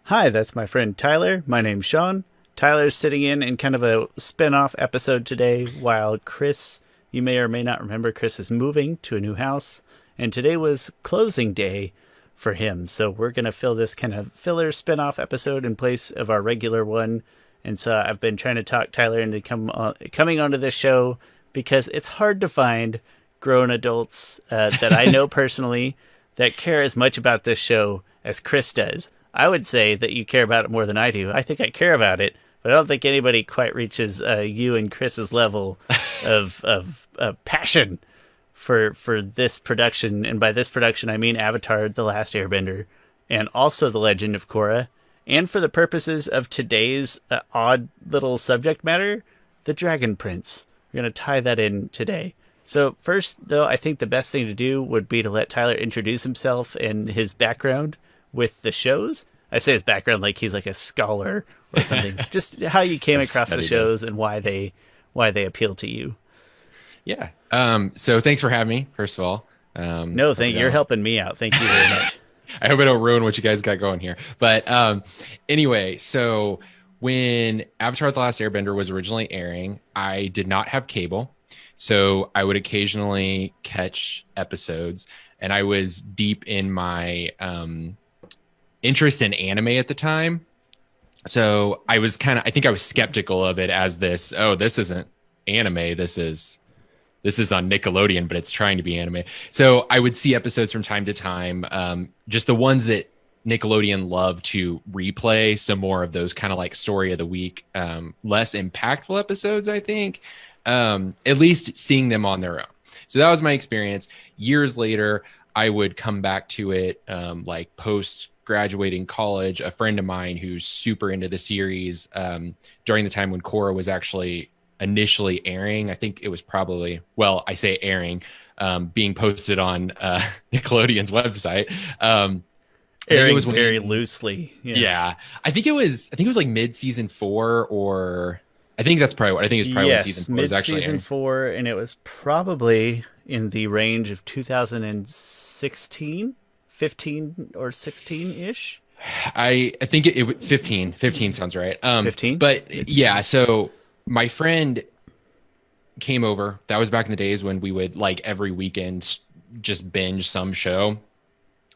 Hi, that's my friend Tyler. My name's Shawn. Tyler's sitting in kind of a spin-off episode today while Chris, you may or may not remember, Chris is moving to a new house, and today was closing day for him. So we're going to fill this kind of filler spin-off episode in place of our regular one. And so I've been trying to talk Tyler into coming onto this show because it's hard to find grown adults that I know personally that care as much about this show as Chris does. I would say that you care about it more than I do. I think I care about it, but I don't think anybody quite reaches you and Chris's level of passion for this production. And by this production, I mean Avatar: The Last Airbender, and also The Legend of Korra. And for the purposes of today's odd little subject matter, the Dragon Prince. We're going to tie that in today. So first, though, I think the best thing to do would be to let Tyler introduce himself and his background with the shows. I say his background like he's like a scholar or something. Just how you came across the shows and why they appeal to you. Yeah. So thanks for having me, first of all. No, you're helping me out. Thank you very much. I hope I don't ruin what you guys got going here. But anyway, so when Avatar: The Last Airbender was originally airing, I did not have cable. So I would occasionally catch episodes, and I was deep in my interest in anime at the time. So I think I was skeptical of it as this isn't anime. This is on Nickelodeon, but it's trying to be anime. So I would see episodes from time to time, just the ones that Nickelodeon loved to replay. Some more of those kind of like story of the week, less impactful episodes, I think, at least seeing them on their own. So that was my experience. Years later, I would come back to it, like post graduating college. A friend of mine who's super into the series, during the time when Korra was actually initially airing, I think it was probably, well, I say airing, being posted on Nickelodeon's website. Airing was very loosely. Yes. Yeah, I think it was like mid season 4, or I think that's probably what I think it's probably when season 4 was actually mid-season airing. 4, and it was probably in the range of 2016, 15 or 16-ish. I think it 15 sounds right. 15? But yeah, so my friend came over. That was back in the days when we would like every weekend just binge some show.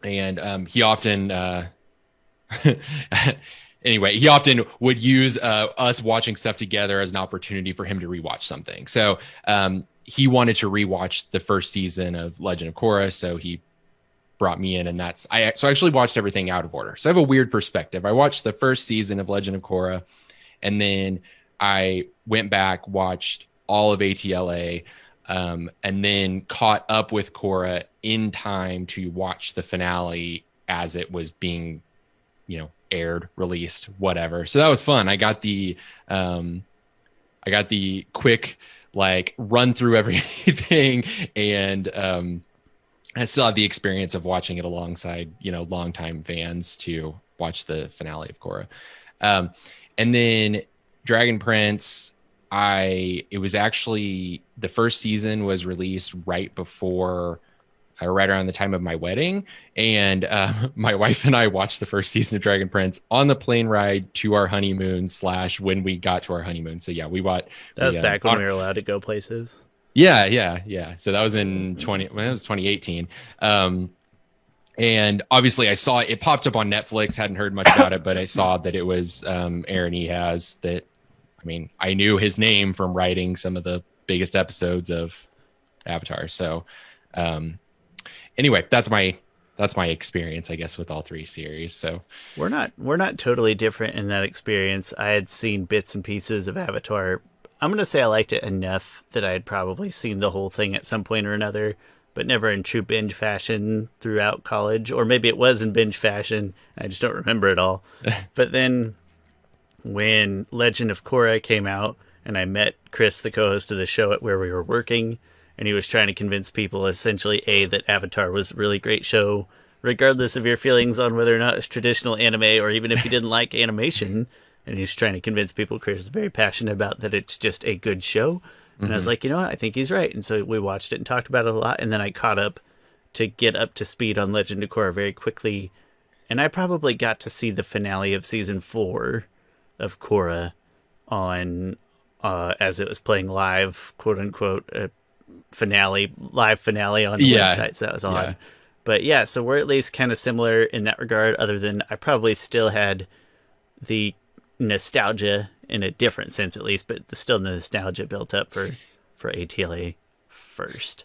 And he often anyway, he often would use us watching stuff together as an opportunity for him to rewatch something. So he wanted to rewatch the first season of Legend of Korra, so he brought me in, and I actually watched everything out of order. So I have a weird perspective. I watched the first season of Legend of Korra, and then I went back, watched all of ATLA, and then caught up with Korra in time to watch the finale as it was being, aired, released, whatever. So that was fun. I got the quick like run through everything, and I still have the experience of watching it alongside, longtime fans to watch the finale of Korra. And then Dragon Prince, it was actually, the first season was released right around the time of my wedding. And my wife and I watched the first season of Dragon Prince on the plane ride to our honeymoon / when we got to our honeymoon. So yeah, that was back when we were allowed to go places. Yeah. So that was in 2018. And obviously I saw it popped up on Netflix, hadn't heard much about it, but I saw that it was Aaron Ehas. That, I mean, I knew his name from writing some of the biggest episodes of Avatar. So anyway, that's my experience, I guess, with all 3 series. So we're not totally different in that experience. I had seen bits and pieces of Avatar. I'm going to say I liked it enough that I had probably seen the whole thing at some point or another, but never in true binge fashion throughout college. Or maybe it was in binge fashion. I just don't remember it all. But then when Legend of Korra came out, and I met Chris, the co-host of the show, at where we were working, and he was trying to convince people essentially, that Avatar was a really great show, regardless of your feelings on whether or not it's traditional anime, or even if you didn't like animation. And he's trying to convince people Chris is very passionate about that it's just a good show. And I was like, I think he's right. And so we watched it and talked about it a lot. And then I caught up to get up to speed on Legend of Korra very quickly. And I probably got to see the finale of season 4 of Korra on as it was playing live, quote unquote, live finale on the website. So that was Yeah. on. But yeah, so we're at least kind of similar in that regard, other than I probably still had the nostalgia in a different sense, at least, but still the nostalgia built up for ATLA first.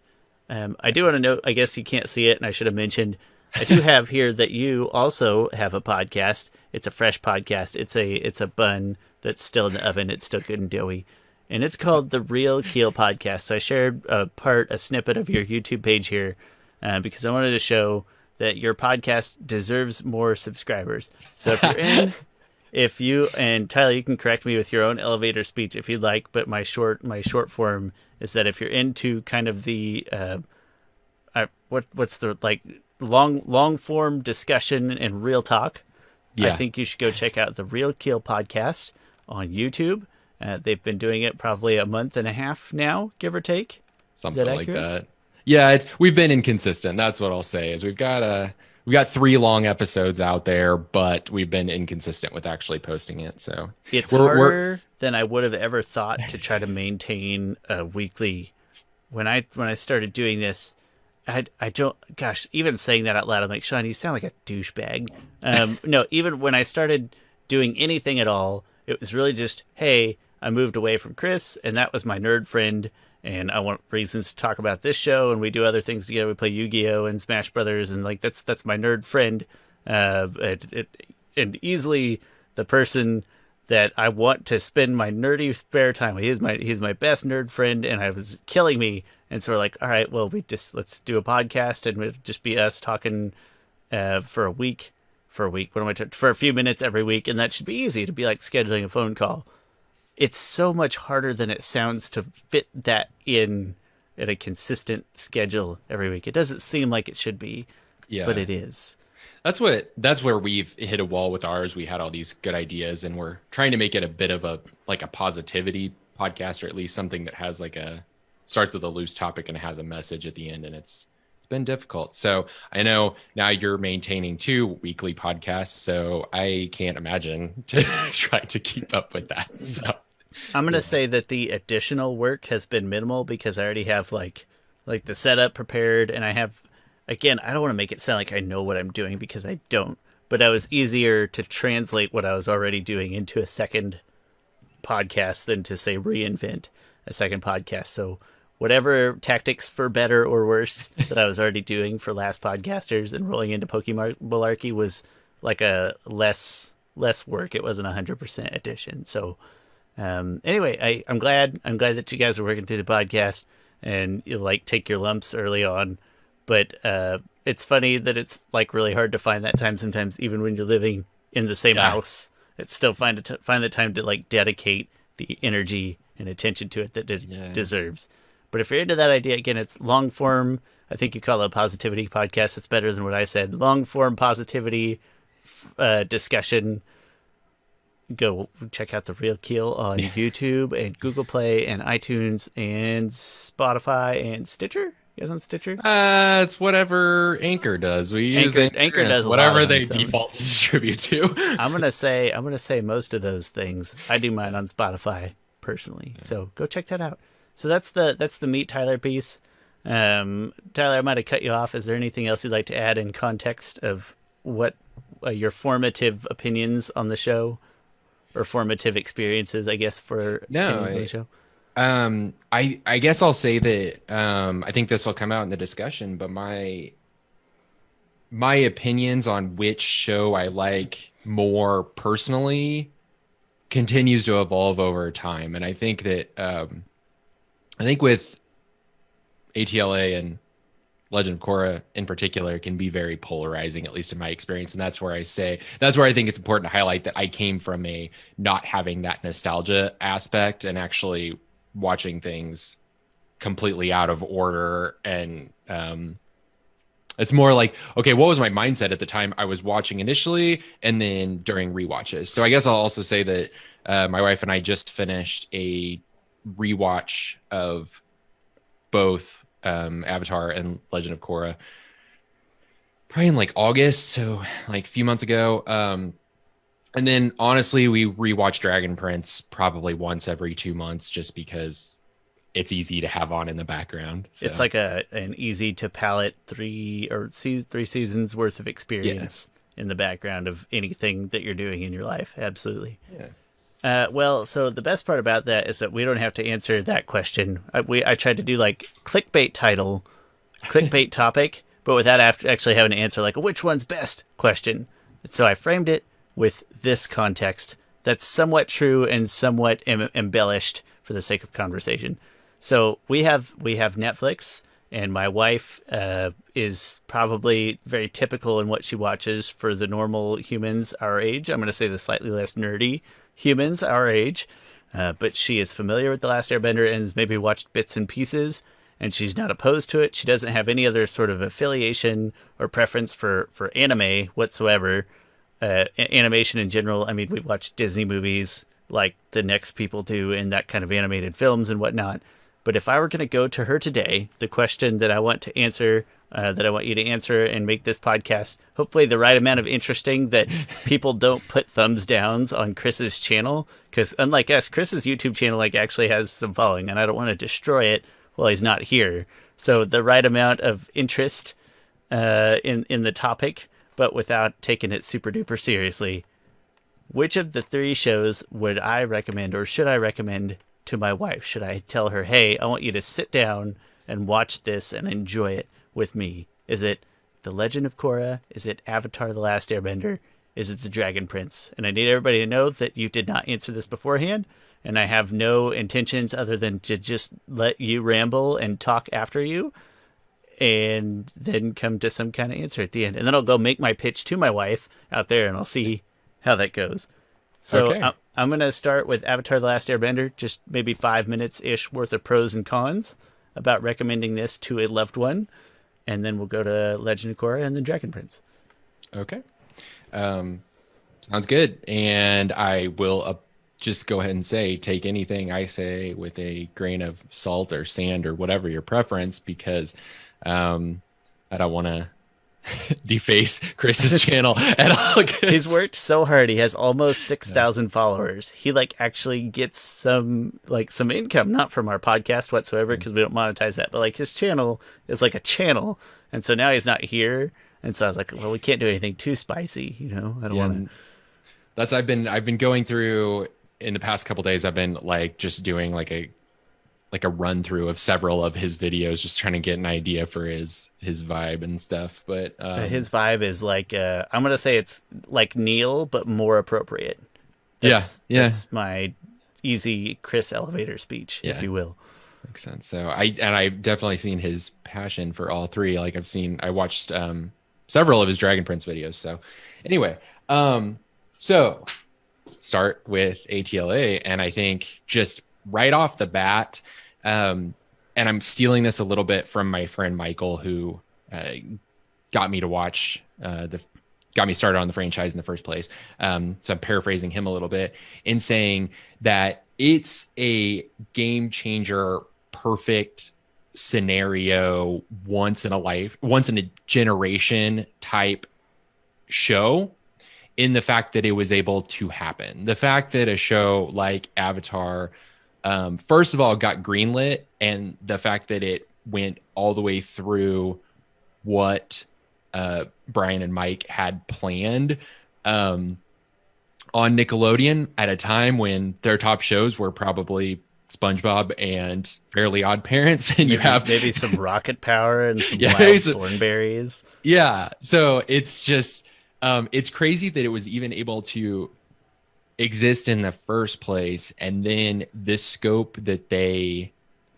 I do want to note, I guess you can't see it, and I should have mentioned, I do have here that you also have a podcast. It's a fresh podcast. It's a bun that's still in the oven. It's still good and doughy. And it's called the Real Keal Podcast. So I shared a snippet of your YouTube page here because I wanted to show that your podcast deserves more subscribers. So if you're in, if you, and Tyler, you can correct me with your own elevator speech if you'd like, but my short form is that if you're into kind of the what's the like long form discussion and real talk, I think you should go check out the Real Keal Podcast on YouTube. They've been doing it probably a month and a half now, give or take. Something like that. Yeah, we've been inconsistent. That's what I'll say. Is we've got 3 long episodes out there, but we've been inconsistent with actually posting it. So it's harder than I would have ever thought to try to maintain a weekly. When I started doing this, I don't. Gosh, even saying that out loud, I'm like, Shawn, you sound like a douchebag. No, even when I started doing anything at all, it was really just, hey, I moved away from Chris, and that was my nerd friend. And I want reasons to talk about this show, and we do other things together. We play Yu-Gi-Oh! And Smash Brothers, and like that's my nerd friend, and easily the person that I want to spend my nerdy spare time with. He's my best nerd friend, and I was killing me. And so we're like, all right, well, let's do a podcast, and it'll just be us talking for a week. For a few minutes every week, and that should be easy to be like scheduling a phone call. It's so much harder than it sounds to fit that in at a consistent schedule every week. It doesn't seem like it should be, but it is. That's where we've hit a wall with ours. We had all these good ideas, and we're trying to make it a bit of a positivity podcast, or at least something that has starts with a loose topic and has a message at the end, and it's been difficult. So I know now you're maintaining 2 weekly podcasts, so I can't imagine to try to keep up with that. So I'm going to say that the additional work has been minimal because I already have like the setup prepared, and I have, again, I don't want to make it sound like I know what I'm doing because I don't, but it was easier to translate what I was already doing into a second podcast than to say reinvent a second podcast. So whatever tactics for better or worse that I was already doing for Last Podcasters and rolling into Pokemon Malarkey was like a less work. It wasn't 100% addition. So anyway, I'm glad that you guys are working through the podcast and you take your lumps early on. But it's funny that it's really hard to find that time sometimes, even when you're living in the same house. It's still find the time to dedicate the energy and attention to it that it deserves. But if you're into that idea, again, it's long form. I think you call it a positivity podcast. It's better than what I said. Long form positivity discussion. Go check out the Real Keal on YouTube and Google Play and iTunes and Spotify and Stitcher. You guys on Stitcher? It's whatever Anchor does. We use Anchor does whatever they default to distribute to. I'm gonna say most of those things. I do mine on Spotify personally, so go check that out. So that's the Meet Tyler piece. Tyler, I might have cut you off. Is there anything else you'd like to add in context of what your formative opinions on the show, or formative experiences, I guess, for opinions on the show? I guess I'll say that I think this will come out in the discussion, but my opinions on which show I like more personally continues to evolve over time, and I think that I think with ATLA and Legend of Korra in particular can be very polarizing, at least in my experience. And that's where I think it's important to highlight that I came from a not having that nostalgia aspect and actually watching things completely out of order. And it's more like, okay, what was my mindset at the time I was watching initially and then during rewatches? So I guess I'll also say that my wife and I just finished a rewatch of both Avatar and Legend of Korra. probably in like August, so like a few months ago. And then honestly, we rewatch Dragon Prince probably once every 2 months just because it's easy to have on in the background. It's So like an easy to palate 3 seasons worth of yeah. experience in the background of anything that you're doing in your life. Absolutely. Yeah. Well, so the best part about that is that we don't have to answer that question. I tried to do like clickbait title, clickbait topic, but without actually having to answer like a which one's best question. So I framed it with this context that's somewhat true and somewhat embellished for the sake of conversation. So we have Netflix, and my wife is probably very typical in what she watches for the normal humans our age. I'm going to say the slightly less nerdy humans our age, but she is familiar with The Last Airbender and has maybe watched bits and pieces, and she's not opposed to it. She doesn't have any other sort of affiliation or preference for anime whatsoever. Animation in general. I mean, we watch Disney movies like the next people do in that kind of animated films and whatnot. But if I were going to go to her today, the question that I want to answer, that I want you to answer and make this podcast hopefully the right amount of interesting that people don't put thumbs downs on Chris's channel. Because unlike us, Chris's YouTube channel like actually has some following, and I don't want to destroy it while he's not here. So the right amount of interest in the topic, but without taking it super duper seriously. Which of the 3 shows would I recommend, or should I recommend to my wife? Should I tell her, hey, I want you to sit down and watch this and enjoy it with me? Is it The Legend of Korra? Is it Avatar The Last Airbender? Is it The Dragon Prince? And I need everybody to know that you did not answer this beforehand, and I have no intentions other than to just let you ramble and talk after you, and then come to some kind of answer at the end. And then I'll go make my pitch to my wife out there, and I'll see how that goes. So Okay. I'm going to start with Avatar The Last Airbender, just maybe 5 minutes-ish worth of pros and cons about recommending this to a loved one. And then we'll go to Legend of Korra and then Dragon Prince. Okay. Um, Sounds good. And I will just go ahead and say, take anything I say with a grain of salt or sand or whatever your preference, because I don't want to deface Chris's channel at all. He's worked so hard. He has almost 6,000 followers. He like actually gets some income, not from our podcast whatsoever, because we don't monetize that, but like his channel is like a channel. And so now he's not here. And so I was like, well, we can't do anything too spicy, you know? I don't want to. That's I've been going through in the past couple days. I've been like just doing like a run through of several of his videos, just trying to get an idea for his vibe and stuff. But his vibe is like I'm gonna say it's like Neil, but more appropriate. Yeah. That's my easy Chris elevator speech, if you will. Makes sense. So I've definitely seen his passion for all 3. Like I watched several of his Dragon Prince videos. So anyway, so start with ATLA, and I think just right off the bat, and I'm stealing this a little bit from my friend Michael, who got me to watch got me started on the franchise in the first place. So I'm paraphrasing him a little bit in saying that it's a game changer, perfect scenario, once in a generation type show, in the fact that it was able to happen. The fact that a show like Avatar, first of all, got greenlit, and the fact that it went all the way through what Bryan and Mike had planned on Nickelodeon at a time when their top shows were probably SpongeBob and Fairly Odd Parents, and you have maybe some Rocket Power and some Wild Thornberries. Yeah, so it's just it's crazy that it was even able to exist in the first place, and then the scope that they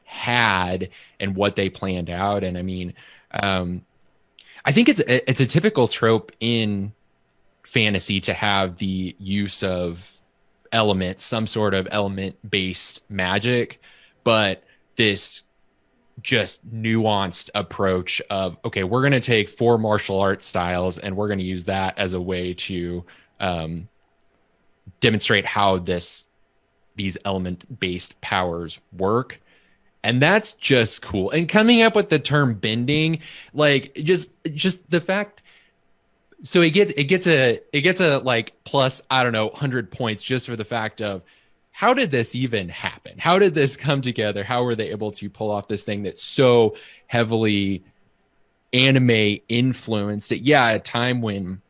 had and what they planned out. And I mean, I think it's a typical trope in fantasy to have the use of some sort of element-based magic, but this just nuanced approach of, okay, we're going to take 4 martial arts styles and we're going to use that as a way to demonstrate how these element-based powers work. And that's just cool. And coming up with the term bending, like just the fact So it gets a like plus, I don't know, 100 points just for the fact of how did this even happen? How did this come together? How were they able to pull off this thing that's so heavily anime influenced? Yeah, at a time when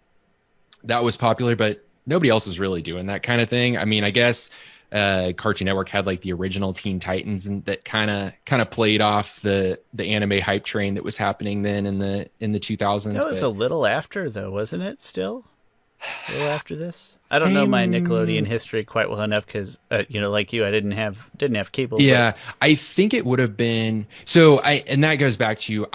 that was popular, but nobody else was really doing that kind of thing. I mean, I guess Cartoon Network had like the original Teen Titans, and that kind of played off the anime hype train that was happening then in the 2000s. That was a But little after, though, wasn't it? Still a little after this. I don't know my Nickelodeon history quite well enough because, like you, I didn't have cable. yeah, I think it would have been so. And that goes back to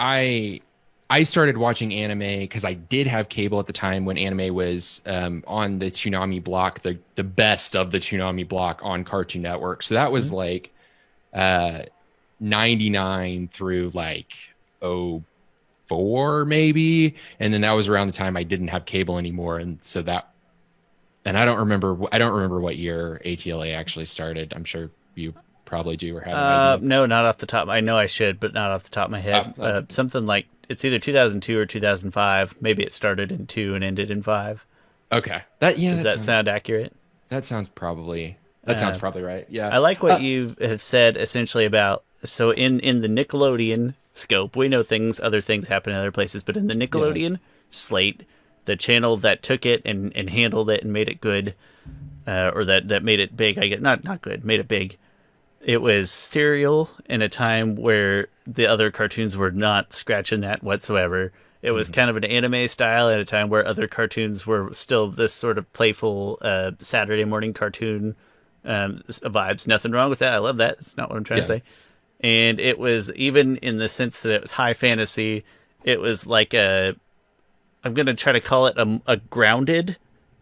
I started watching anime because I did have cable at the time when anime was on the Toonami block, the best of the Toonami block on Cartoon Network. So that was like 99 through like '04 maybe, and then that was around the time I didn't have cable anymore, and so that. And I don't remember what year ATLA actually started. I'm sure you probably do or have an idea. No, not off the top. I know I should, but not off the top of my head. Something like it's either 2002 or 2005. Maybe it started in 2 and ended in 5. Okay. Does that sound accurate? That sounds probably right. Yeah. I like what you have said essentially about, so in the Nickelodeon scope, we know other things happen in other places, but in the Nickelodeon slate, the channel that took it and handled it and made it good, or that made it big, I get not good, made it big. It was Serial in a time where the other cartoons were not scratching that whatsoever. It was kind of an anime style at a time where other cartoons were still this sort of playful Saturday morning cartoon vibes. Nothing wrong with that. I love that. That's not what I'm trying to say. And it was, even in the sense that it was high fantasy, it was like I'm going to try to call it a grounded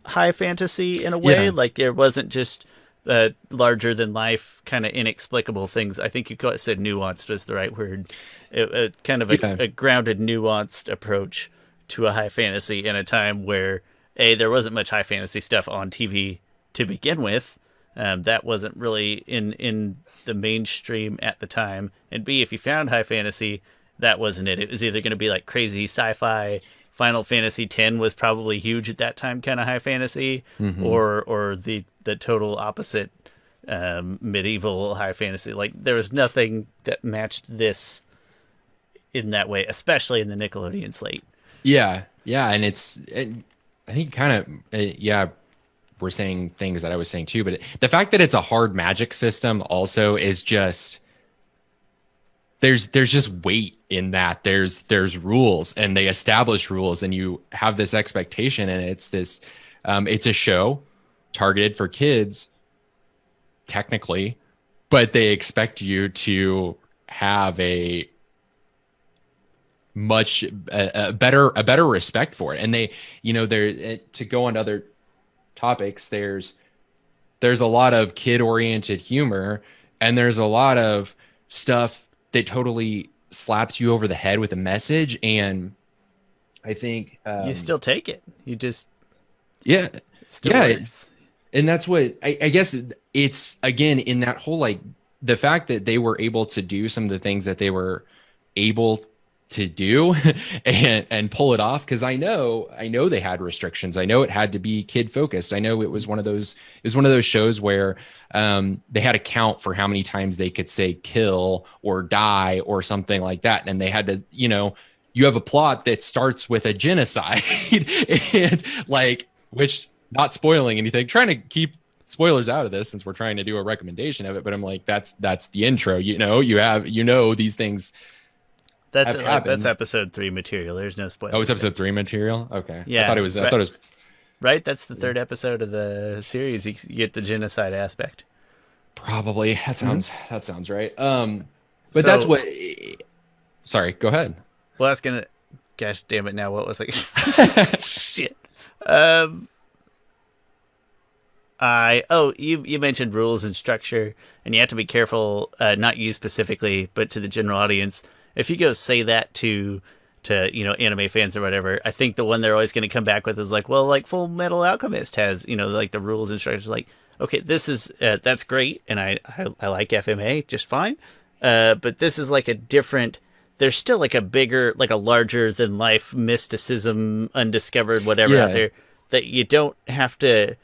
high fantasy in a way. Yeah. Like it wasn't just larger than life kind of inexplicable things. I think said nuanced was the right word. Kind of a grounded, nuanced approach to a high fantasy in a time where there wasn't much high fantasy stuff on TV to begin with. That wasn't really in the mainstream at the time. And B, if you found high fantasy, that wasn't it. It was either going to be like crazy sci-fi. Final Fantasy X was probably huge at that time, kind of high fantasy, or the total opposite, medieval high fantasy. Like there was nothing that matched this in that way, especially in the Nickelodeon slate. Yeah. And I think kind of, we're saying things that I was saying too, but the fact that it's a hard magic system also is just, there's just weight in that. There's rules, and they establish rules, and you have this expectation, and it's this, it's a show targeted for kids technically, but they expect you to have a better respect for it. And they, there, to go on to other topics, there's a lot of kid oriented humor, and there's a lot of stuff that totally slaps you over the head with a message. And I think you still take it. You just it still works. And that's what I guess it's, again, in that whole, like, the fact that they were able to do some of the things that they were able to do and pull it off, because I know they had restrictions. I know it had to be kid focused. I know it was one of those shows where they had a count for how many times they could say kill or die or something like that, and they had to, you have a plot that starts with a genocide and, like, which, not spoiling anything, trying to keep spoilers out of this since we're trying to do a recommendation of it, but I'm like, that's the intro. These things. That's episode 3 material. There's no spoilers. Oh, it's episode 3 material. Okay. Yeah. I thought it was. Right. That's the 3rd episode of the series. You get the genocide aspect. Probably. That sounds right. But that's what. Sorry. Go ahead. Well, that's gonna. Gosh damn it! Now what was I? Shit. You mentioned rules and structure, and you have to be careful, not you specifically, but to the general audience. If you go say that to anime fans or whatever, I think the one they're always going to come back with is like, well, like Full Metal Alchemist has, like the rules and structures. Like, okay, this is that's great, and I like FMA just fine, but this is like a different there's still like a bigger, like a larger than life mysticism, undiscovered whatever out Yeah. there that you don't have to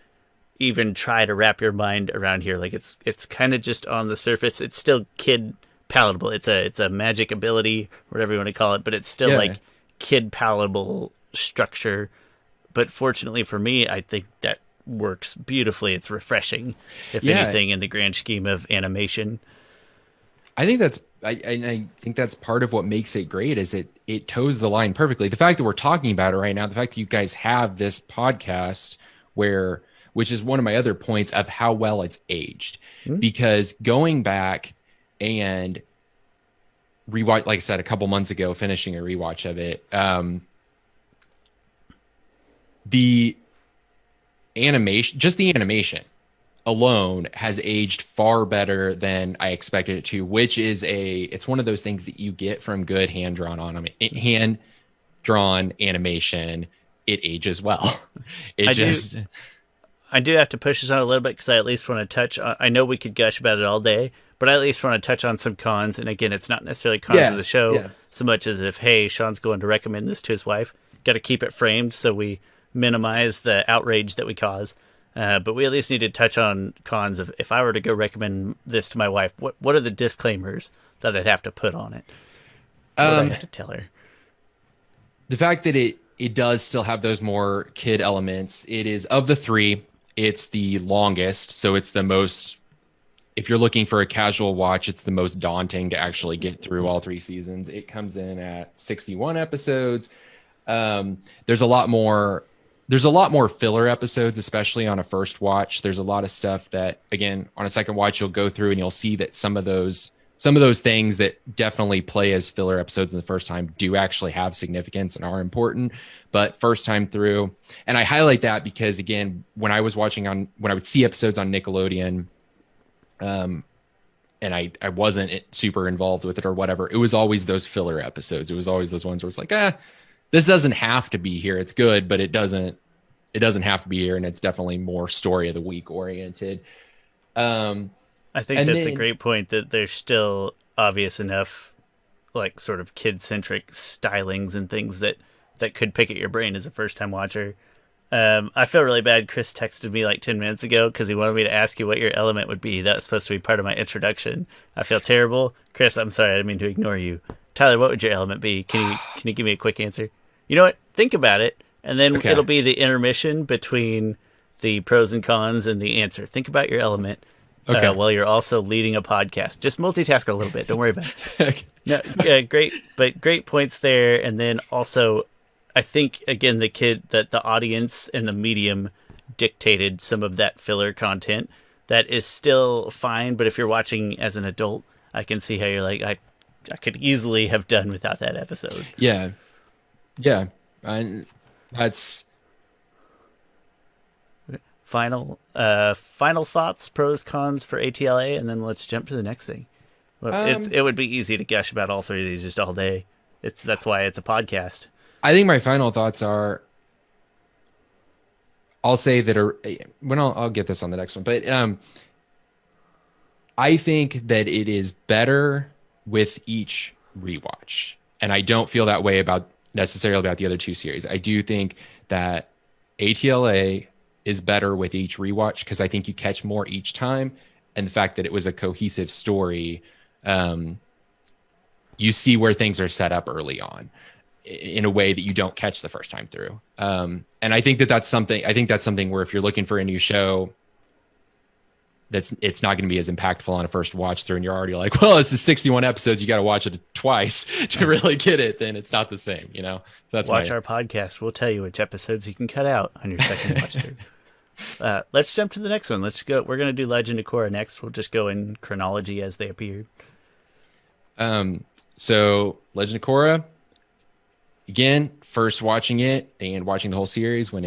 even try to wrap your mind around here. Like it's kind of just on the surface. It's still kid palatable. It's a magic ability, whatever you want to call it, but it's still Yeah. like kid palatable structure. But fortunately for me, I think that works beautifully. It's refreshing, if Yeah. anything, in the grand scheme of animation. I think that's I think that's part of what makes it great is it toes the line perfectly. The fact that we're talking about it right now, the fact that you guys have this podcast where which is one of my other points of how well it's aged. Hmm? Because going back and rewatch, like I said, a couple months ago, finishing a rewatch of it, the animation, just the animation alone has aged far better than I expected it to, which is it's one of those things that you get from good hand drawn animation. It ages well. It I just, do. I do have to push this on a little bit because I at least want to touch. I know we could gush about it all day, but I at least want to touch on some cons. And again, it's not necessarily cons of the show yeah. so much as if, hey, Shawn's going to recommend this to his wife. Got to keep it framed so we minimize the outrage that we cause. But we at least need to touch on cons of if I were to go recommend this to my wife, what are the disclaimers that I'd have to put on it? What would I have to tell her? The fact that it does still have those more kid elements. It is of the three, it's the longest, so it's the most. If you're looking for a casual watch, it's the most daunting to actually get through all three seasons. It comes in at 61 episodes. There's a lot more filler episodes, especially on a first watch. There's a lot of stuff that, again, on a second watch, you'll go through and you'll see that some of those things that definitely play as filler episodes in the first time do actually have significance and are important. But first time through, and I highlight that because, again, when I would see episodes on Nickelodeon, and I wasn't super involved with it or whatever, it was always those filler episodes. It was always those ones where it's like, this doesn't have to be here. It's good, but it doesn't have to be here. And it's definitely more story of the week oriented. I think that's a great point that there's still obvious enough, like sort of kid-centric stylings and things that could pick at your brain as a first-time watcher. I feel really bad. Chris texted me like 10 minutes ago because he wanted me to ask you what your element would be. That was supposed to be part of my introduction. I feel terrible. Chris, I'm sorry. I didn't mean to ignore you. Tyler, what would your element be? Can you give me a quick answer? You know what? Think about it, and then Okay. it'll be the intermission between the pros and cons and the answer. Think about your element Okay. while you're also leading a podcast. Just multitask a little bit. Don't worry about it. Okay. No, great points there. And then also, I think again the audience and the medium dictated some of that filler content that is still fine. But if you're watching as an adult, I can see how you're like, I could easily have done without that episode. Yeah. And that's Final thoughts, pros, cons for ATLA, and then let's jump to the next thing. Well, it would be easy to gush about all three of these just all day. That's why it's a podcast. I think my final thoughts are, I'll say that when I'll get this on the next one, but I think that it is better with each rewatch, and I don't feel that way necessarily about the other two series. I do think that ATLA is better with each rewatch because I think you catch more each time, and the fact that it was a cohesive story, you see where things are set up early on in a way that you don't catch the first time through. And I think that's something where if you're looking for a new show, it's not going to be as impactful on a first watch through, and you're already like, well, this is 61 episodes, you got to watch it twice to really get it, then it's not the same, you know? So that's Watch our podcast. We'll tell you which episodes you can cut out on your second watch through. Let's jump to the next one. Let's go. We're going to do Legend of Korra next. We'll just go in chronology as they appeared. So Legend of Korra, again, first watching it and watching the whole series when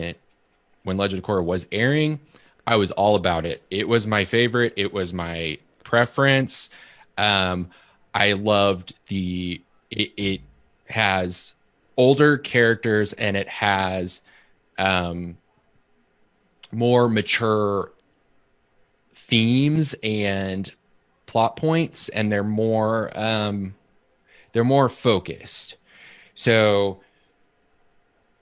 Legend of Korra was airing, I was all about it. It was my favorite. It was my preference. I loved it has older characters and it has more mature themes and plot points, and they're more they're more focused. So,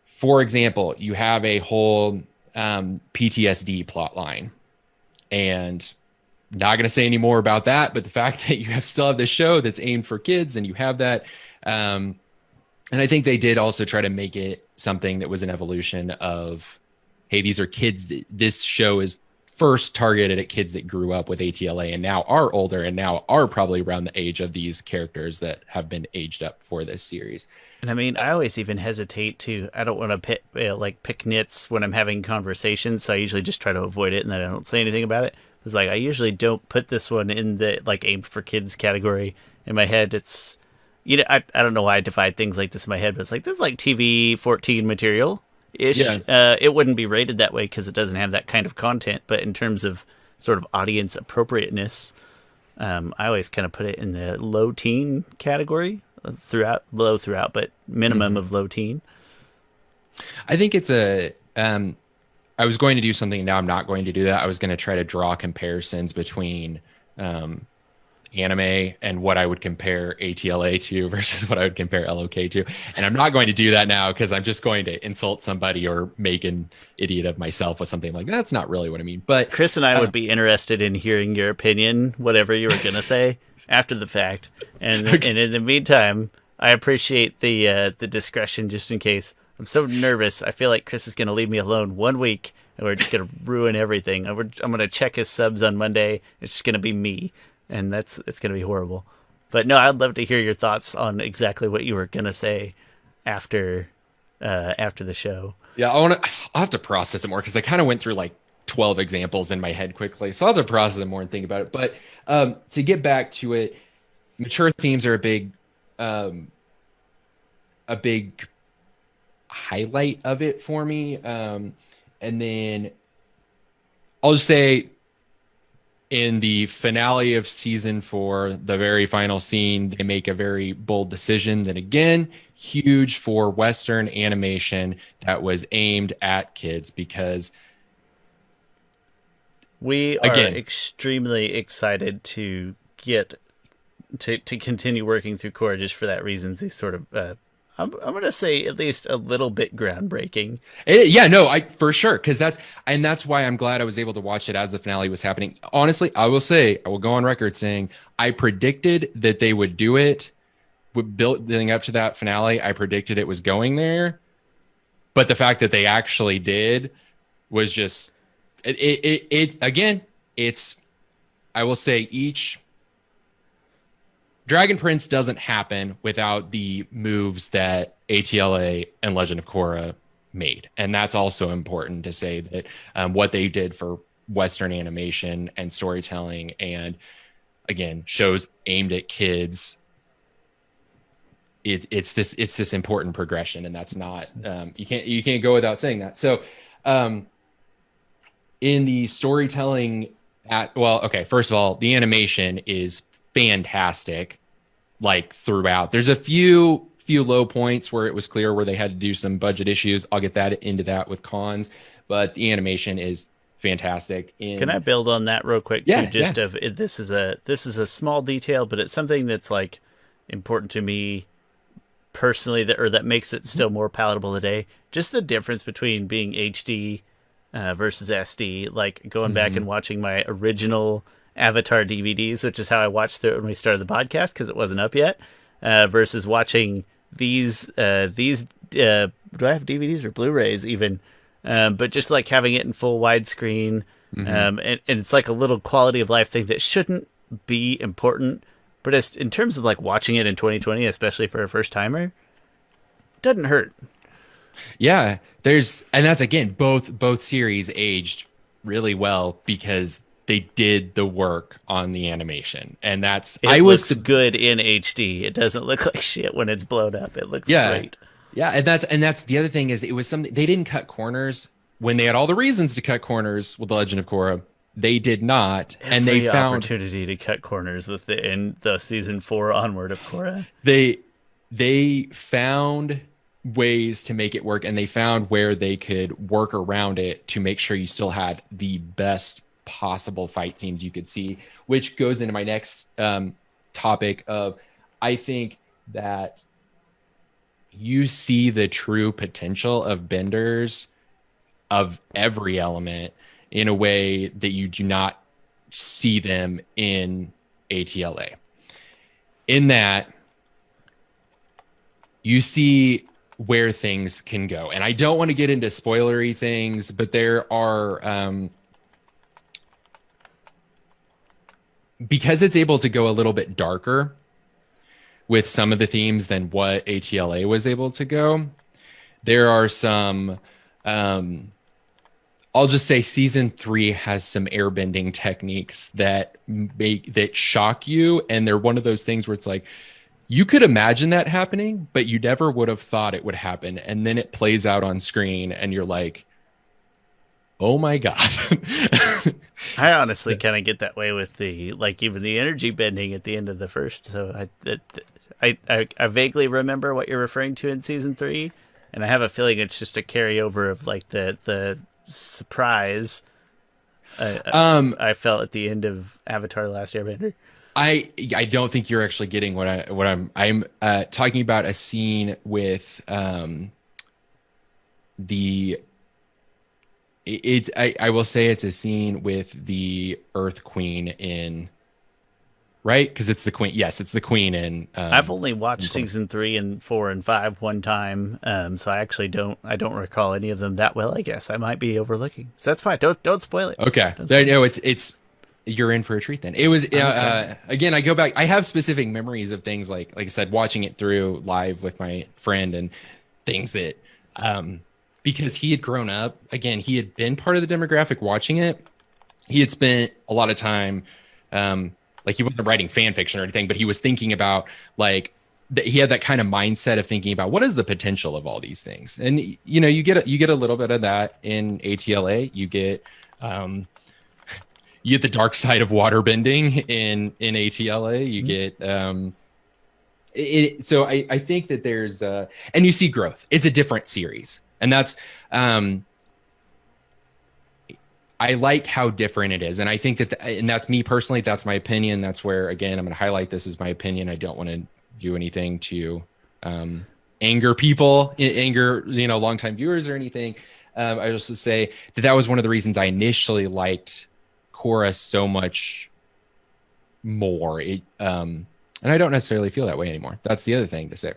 for example, you have a whole PTSD plot line, and not going to say any more about that, but the fact that you still have this show that's aimed for kids and you have that. And I think they did also try to make it something that was an evolution of, hey, these are kids. This show is first targeted at kids that grew up with ATLA and now are older and now are probably around the age of these characters that have been aged up for this series. And I mean, I always even hesitate to, I don't want to pick nits when I'm having conversations. So I usually just try to avoid it and then I don't say anything about it. It's like, I usually don't put this one in the like aimed for kids category in my head. It's, I don't know why I divide things like this in my head, but it's like, this is like TV 14 material ish. Yeah. It wouldn't be rated that way because it doesn't have that kind of content. But in terms of sort of audience appropriateness, I always kind of put it in the low teen category throughout, but minimum of low teen. I think it's I was going to do something. Now I'm not going to do that. I was going to try to draw comparisons between anime and what I would compare ATLA to versus what I would compare LOK to. And I'm not going to do that now because I'm just going to insult somebody or make an idiot of myself with something like that's not really what I mean. But Chris and I would be interested in hearing your opinion, whatever you were going to say after the fact. And and in the meantime, I appreciate the discretion just in case. I'm so nervous. I feel like Chris is going to leave me alone 1 week, and we're just going to ruin everything. I'm going to check his subs on Monday. It's just going to be me, and it's going to be horrible. But no, I'd love to hear your thoughts on exactly what you were going to say after the show. Yeah, I'll have to process it more because I kind of went through like 12 examples in my head quickly. So I'll have to process it more and think about it. But to get back to it, mature themes are a big highlight of it for me. And then I'll just say in the finale of season 4, the very final scene, they make a very bold decision that, again, huge for Western animation that was aimed at kids because we are extremely excited to get to continue working through Korra just for that reason. These sort of I'm going to say at least a little bit groundbreaking. For sure. Because that's why I'm glad I was able to watch it as the finale was happening. Honestly, I will go on record saying I predicted that they would do it building up to that finale. I predicted it was going there, but the fact that they actually did was just, I will say each Dragon Prince doesn't happen without the moves that ATLA and Legend of Korra made. And that's also important to say that what they did for Western animation and storytelling and, again, shows aimed at kids, it's this important progression. And that's not, you can't go without saying that. So in the storytelling first of all, the animation is fantastic, like throughout. There's a few low points where it was clear where they had to do some budget issues. I'll get into that with cons, but the animation is fantastic. Can I build on that real quick? Yeah, this is a small detail, but it's something that's like important to me personally, that makes it still more palatable today. Just the difference between being HD versus SD, like going back and watching my original Avatar DVDs, which is how I watched it when we started the podcast because it wasn't up yet, versus watching these. Do I have DVDs or Blu-rays even? But just like having it in full widescreen, and it's like a little quality of life thing that shouldn't be important, but it's, in terms of like watching it in 2020, especially for a first timer, it doesn't hurt. Yeah, and that's again both series aged really well because they did the work on the animation, and it looks good in HD. It doesn't look like shit when it's blown up. It looks great. Yeah, and that's the other thing is it was something they didn't cut corners when they had all the reasons to cut corners with the Legend of Korra. They did not, and they found opportunity to cut corners with in the season 4 onward of Korra. They found ways to make it work, and they found where they could work around it to make sure you still had the best possible fight scenes you could see, which goes into my next topic of, I think that you see the true potential of benders of every element in a way that you do not see them in ATLA. In that, you see where things can go. And I don't want to get into spoilery things, but there are, because it's able to go a little bit darker with some of the themes than what ATLA was able to go, there are some, I'll just say season 3 has some airbending techniques that shock you. And they're one of those things where it's like, you could imagine that happening, but you never would have thought it would happen. And then it plays out on screen and you're like, oh my God. I honestly kind of get that way with the, like, even the energy bending at the end of the first. So I vaguely remember what you're referring to in season 3. And I have a feeling it's just a carryover of like the surprise I felt at the end of Avatar: The Last Airbender. I don't think you're actually getting what I'm talking about a scene with I will say it's a scene with the Earth Queen in, right? Because it's the queen. Yes, it's the queen in. I've only watched season 3 and 4 and 5 one time, so I actually don't recall any of them that well. I guess I might be overlooking, so that's fine. Don't spoil it. Okay, no, it's you're in for a treat then. It was again, I go back, I have specific memories of things like I said, watching it through live with my friend and things that because he had grown up, again, he had been part of the demographic watching it. He had spent a lot of time like he wasn't writing fan fiction or anything, but he was thinking about like he had that kind of mindset of thinking about what is the potential of all these things. And you know, you get a little bit of that in ATLA. You get the dark side of water bending in ATLA. You get so I think that there's and you see growth. It's a different series, and that's I like how different it is. And I think that and that's me personally, that's my opinion. That's where, again, I'm going to highlight this as my opinion. I don't want to do anything to anger people, anger, longtime viewers or anything. I just to say that was one of the reasons I initially liked Korra so much more. And I don't necessarily feel that way anymore. That's the other thing to say.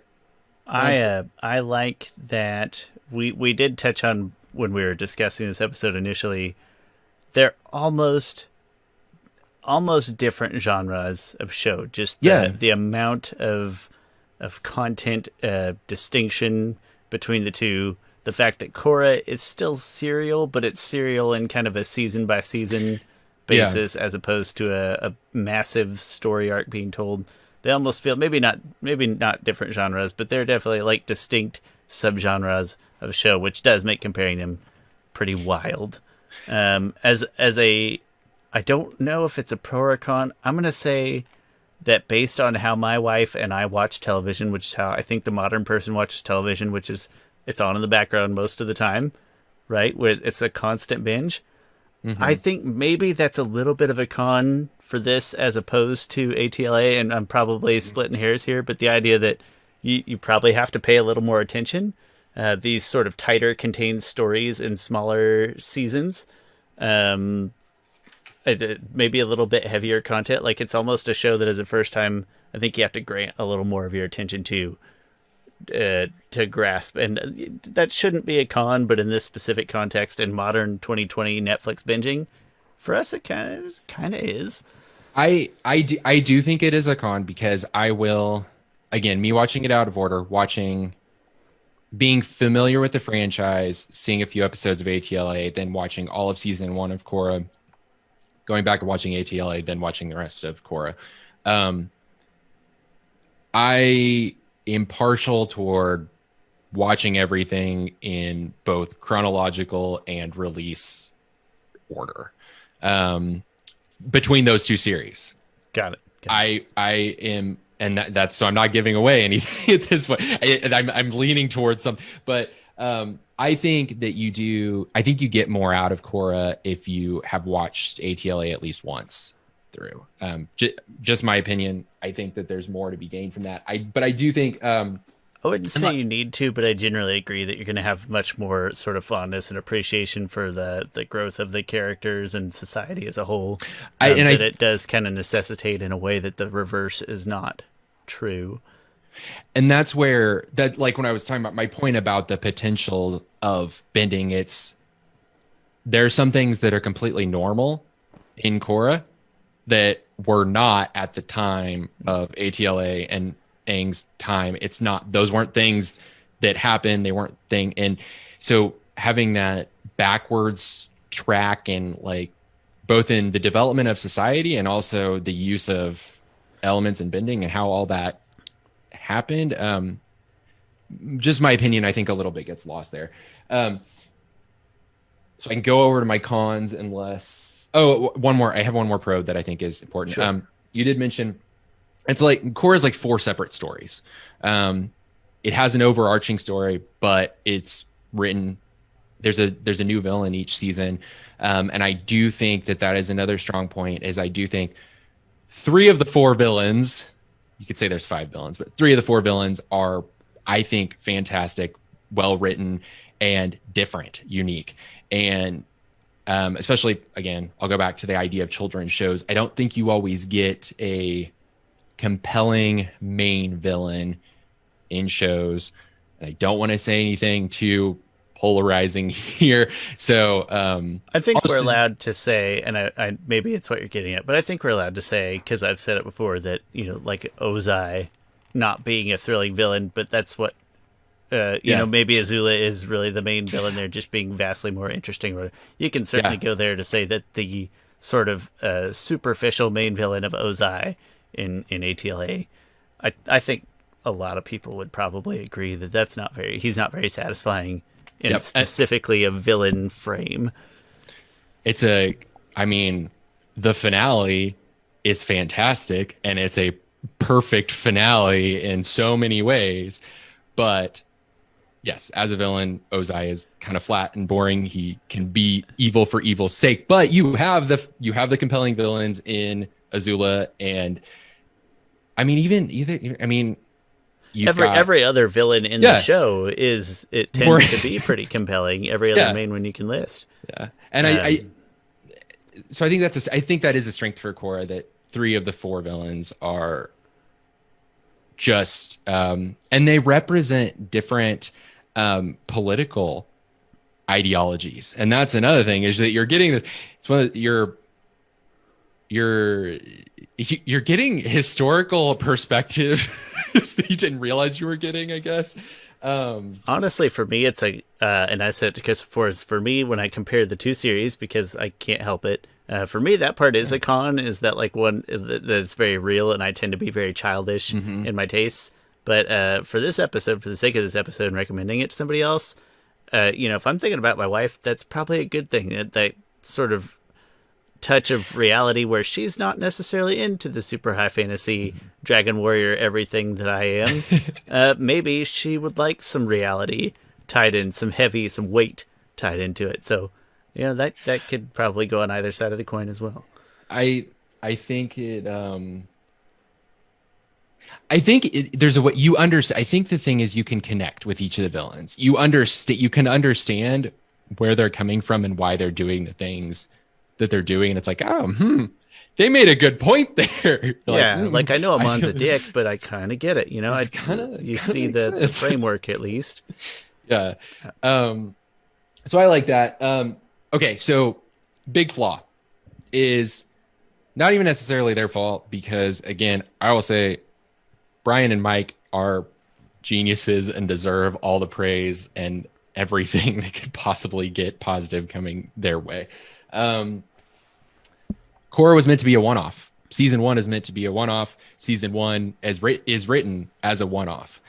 I like that we did touch on when we were discussing this episode initially. They're almost different genres of show. Just the amount of content distinction between the two. The fact that Korra is still serial, but it's serial in kind of a season by season basis, as opposed to a massive story arc being told. They almost feel maybe not different genres, but they're definitely like distinct subgenres of a show, which does make comparing them pretty wild. I don't know if it's a pro or a con. I'm going to say that based on how my wife and I watch television, which is how I think the modern person watches television, which is it's on in the background most of the time, right? Where it's a constant binge. Mm-hmm. I think maybe that's a little bit of a con for this as opposed to ATLA, and I'm probably splitting hairs here, but the idea that you probably have to pay a little more attention. These sort of tighter contained stories in smaller seasons. Maybe a little bit heavier content. Like it's almost a show that as a first time, I think you have to grant a little more of your attention to grasp. And that shouldn't be a con, but in this specific context, in modern 2020 Netflix binging, for us, it kind of is. I do think it is a con because I will, again, me watching it out of order, being familiar with the franchise, seeing a few episodes of ATLA, then watching all of season 1 of Korra, going back and watching ATLA, then watching the rest of Korra. I am partial toward watching everything in both chronological and release order between those two series. Got it. I am. And that's so I'm not giving away anything at this point. I'm leaning towards some, but I think that you do. I think you get more out of Korra if you have watched ATLA at least once. through. Just my opinion. I think that there's more to be gained from that. But I do think I wouldn't say you need to, but I generally agree that you're going to have much more sort of fondness and appreciation for the growth of the characters and society as a whole. It does kind of necessitate in a way that the reverse is not true. And that's where that, like when I was talking about my point about the potential of bending, there are some things that are completely normal in Korra that were not at the time of ATLA and Aang's time. Those weren't things that happened. They weren't and so having that backwards track and like both in the development of society and also the use of elements and bending and how all that happened. Just my opinion, I think a little bit gets lost there. So I can go over to my cons one more. I have one more pro that I think is important. Sure. You did mention it's like Korra's like 4 separate stories. It has an overarching story, but it's written. There's a new villain each season, and I do think that is another strong point. Is I do think 3 of the 4 villains. You could say there's 5 villains, but 3 of the 4 villains are, I think, fantastic, well written, and different, unique, and especially again, I'll go back to the idea of children's shows. I don't think you always get a compelling main villain in shows. And I don't want to say anything too polarizing here. So I think we're allowed to say, and I maybe it's what you're getting at, but I think we're allowed to say, because I've said it before, that, like Ozai not being a thrilling villain, but that's what, maybe Azula is really the main villain. They're just being vastly more interesting. You can certainly go there to say that the sort of superficial main villain of Ozai in ATLA, I think a lot of people would probably agree that he's not very satisfying in specifically a villain frame. The finale is fantastic and it's a perfect finale in so many ways, but yes, as a villain, Ozai is kind of flat and boring. He can be evil for evil's sake, but you have the compelling villains in Azula and every other villain in the show tends to be pretty compelling. Every other main one you can list. Yeah, and so I think that is a strength for Korra, that 3 of the 4 villains are just and they represent different political ideologies, and that's another thing is that you're getting this. It's one of you're getting historical perspective that you didn't realize you were getting, I guess. Honestly, for me, it's and I said it to Chris before, is for me, when I compare the 2 series, because I can't help it, for me, that part is a con, is that like one that's very real, and I tend to be very childish in my tastes. But for this episode, for the sake of this episode and recommending it to somebody else, if I'm thinking about my wife, that's probably a good thing. That sort of touch of reality where she's not necessarily into the super high fantasy dragon warrior everything that I am. Maybe she would like some reality tied in, some weight tied into it. So, that could probably go on either side of the coin as well. I think it. I think there's a way you understand. I think the thing is you can connect with each of the villains. You can understand where they're coming from and why they're doing the things that they're doing, and it's like, they made a good point there. Like I know Amon's a dick, but I kind of get it. You see the framework at least. Yeah. So I like that. Okay, so big flaw is not even necessarily their fault, because again, I will say Bryan and Mike are geniuses and deserve all the praise and everything they could possibly get positive coming their way. Korra was meant to be a one-off. Season 1 is meant to be a one-off. Season 1 is written as a one-off.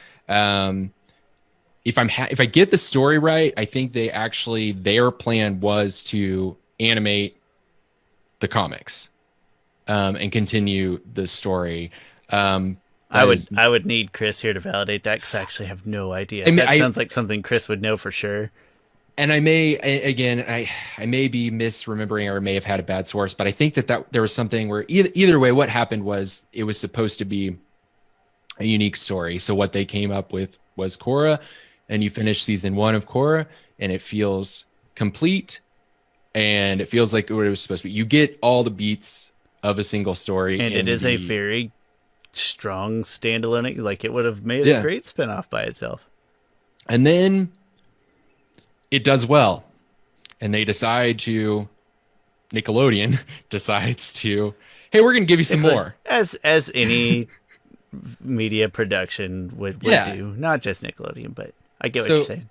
If I get the story right, I think their plan was to animate the comics and continue the story. I would need Chris here to validate that, because I actually have no idea. That sounds like something Chris would know for sure. and I may again, I may be misremembering or may have had a bad source, but I think that there was something where either way, what happened was it was supposed to be a unique story. So what they came up with was Korra, and you finish season 1 of Korra, and it feels complete, and it feels like what it was supposed to be. You get all the beats of a single story, and it is a very strong standalone. Like, it would have made a great spinoff by itself. And then it does well, and they decide to. Nickelodeon decides to, hey, we're going to give you some more, as any media production would do, not just Nickelodeon, but I get what you're saying.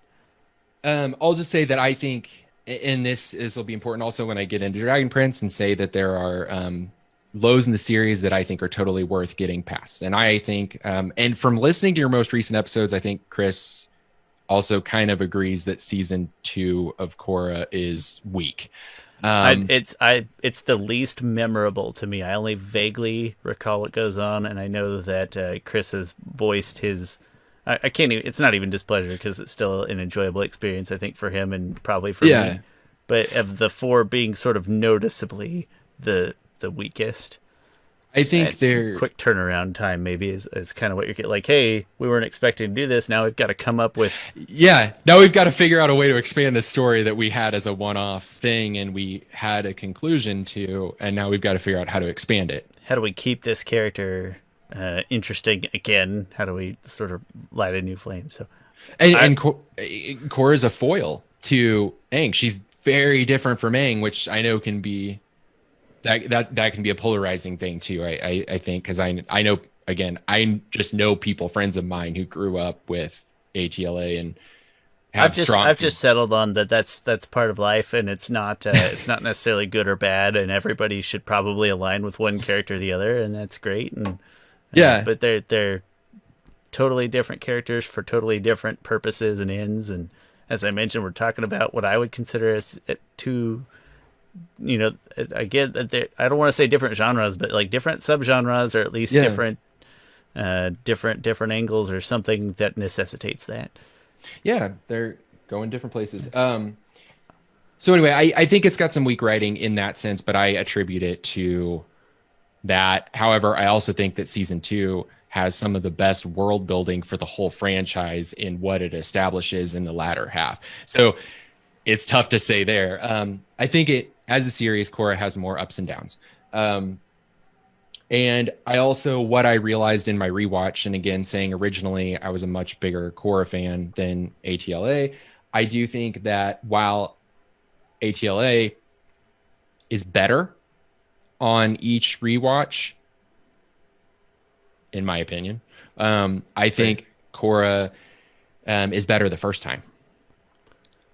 I'll just say that I think, and this will be important also when I get into Dragon Prince, and say that there are lows in the series that I think are totally worth getting past. And I think, and from listening to your most recent episodes, I think Chris also kind of agrees that season 2 of Korra is weak. It's the least memorable to me. I only vaguely recall what goes on, and I know that Chris has voiced his. I can't even. It's not even displeasure, because it's still an enjoyable experience, I think, for him and probably for me. But of the 4 being sort of noticeably the weakest. I think their quick turnaround time maybe is kind of what you're like. Hey, we weren't expecting to do this. Now we've got to come up with. Yeah. Now we've got to figure out a way to expand the story that we had as a one-off thing, and we had a conclusion to, and now we've got to figure out how to expand it. How do we keep this character interesting again? How do we sort of light a new flame? So, and Korra is a foil to Aang. She's very different from Aang, which I know can be. That can be a polarizing thing too. I think, because I know, again, I just know people, friends of mine, who grew up with ATLA and have I've just settled on that's part of life, and it's not necessarily good or bad, and everybody should probably align with one character or the other, and that's great. And but they're totally different characters for totally different purposes and ends. And as I mentioned, we're talking about what I would consider as two. I get that I don't want to say different genres, but like different subgenres, or at least different angles, or something that necessitates that. Yeah, they're going different places. So anyway, I think it's got some weak writing in that sense, but I attribute it to that. However, I also think that season 2 has some of the best world building for the whole franchise in what it establishes in the latter half. So it's tough to say there. I think as a series, Korra has more ups and downs. And I also, what I realized in my rewatch, and again, saying originally I was a much bigger Korra fan than ATLA, I do think that while ATLA is better on each rewatch, in my opinion, I think Korra is better the first time.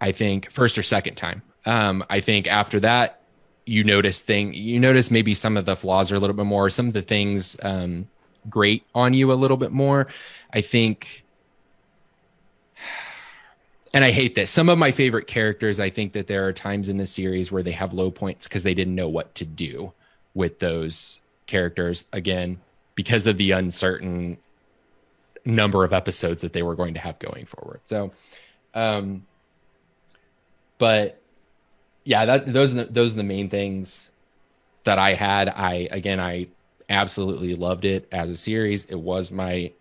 I think first or second time. I think after that, you notice maybe some of the flaws are a little bit more, some of the things grate on you a little bit more. I think, and I hate this, some of my favorite characters, I think that there are times in the series where they have low points because they didn't know what to do with those characters, again, because of the uncertain number of episodes that they were going to have going forward. So, but yeah, those are the main things that I had. I absolutely loved it as a series. It was my,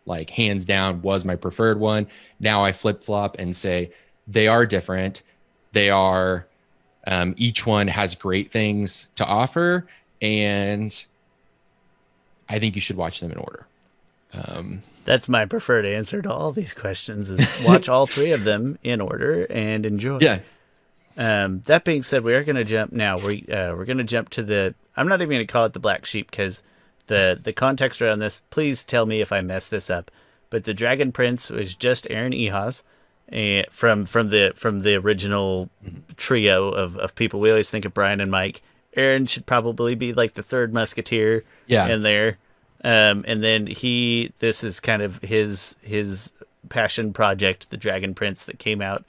like, hands down, was my preferred one. Now I flip flop and say they are different. They are, each one has great things to offer, and I think you should watch them in order. That's my preferred answer to all these questions: is watch all 3 of them in order and enjoy. Yeah. That being said, we are going to jump now. We're going to jump to the. I'm not even going to call it the black sheep, because the context around this. Please tell me if I mess this up. But the Dragon Prince was just Aaron Ehas, from the original trio of people. We always think of Bryan and Mike. Aaron should probably be like the third musketeer in there. And then this is kind of his passion project, the Dragon Prince, that came out,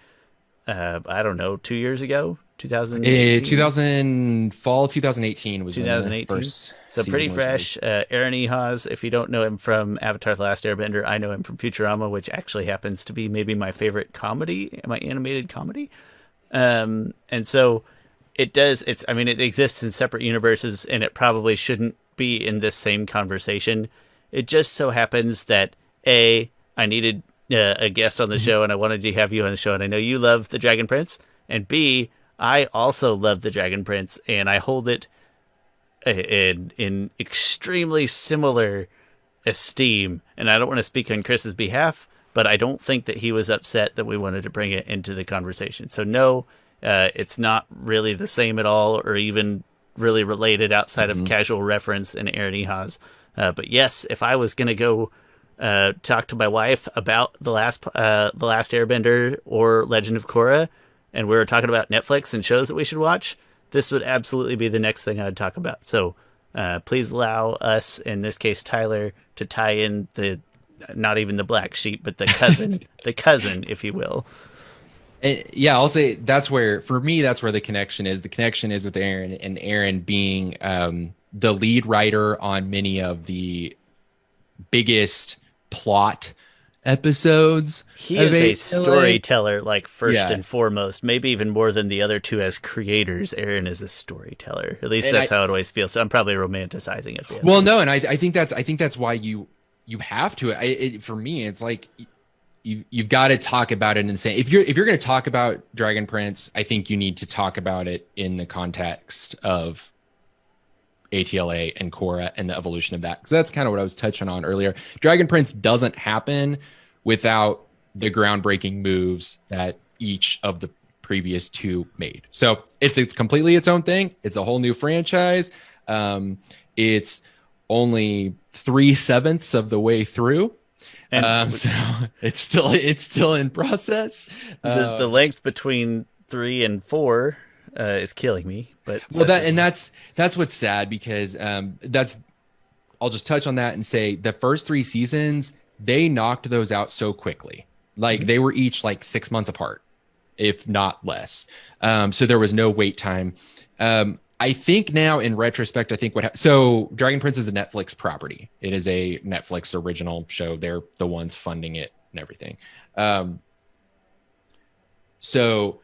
I don't know, 2 years ago, 2018? Fall 2018 was 2018. So pretty fresh. Aaron Ehas, if you don't know him from Avatar: The Last Airbender, I know him from Futurama, which actually happens to be maybe my favorite comedy, my animated comedy. And so it does. I mean, it exists in separate universes, and it probably shouldn't be in this same conversation. It just so happens that I needed a guest on the show, and I wanted to have you on the show, and I know you love the Dragon Prince, and B, I also love the Dragon Prince, and I hold it in extremely similar esteem. And I don't want to speak on Chris's behalf, but I don't think that he was upset that we wanted to bring it into the conversation. So no, it's not really the same at all, or even really related outside of casual reference and Aaron Ehas. But yes, if I was going to go talk to my wife about the last Airbender or Legend of Korra, and we were talking about Netflix and shows that we should watch, this would absolutely be the next thing I would talk about. So please allow us, in this case Tyler, to tie in the, not even the black sheep, but the cousin, the cousin, if you will. And yeah, I'll say that's where, for me, that's where the connection is. The connection is with Aaron, and Aaron being the lead writer on many of the biggest plot episodes. He is a storyteller, like first and foremost, maybe even more than the other two as creators. Aaron is a storyteller. At least that's how it always feels. So I'm probably romanticizing it. Well, no, and I think that's why you have to. For me, it's like you've got to talk about it and say, if you're going to talk about Dragon Prince, I think you need to talk about it in the context of ATLA and Korra and the evolution of that, because that's kind of what I was touching on earlier. Dragon Prince doesn't happen without the groundbreaking moves that each of the previous two made. So it's completely its own thing. It's a whole new franchise. It's only 3/7 of the way through. And so it's still in process. The length between 3 and 4 is killing me. But that's what's sad, because I'll just touch on that and say the first 3 seasons, they knocked those out so quickly. Like they were each like 6 months apart, if not less. So there was no wait time. I think now in retrospect, I think so Dragon Prince is a Netflix property. It is a Netflix original show. They're the ones funding it and everything. So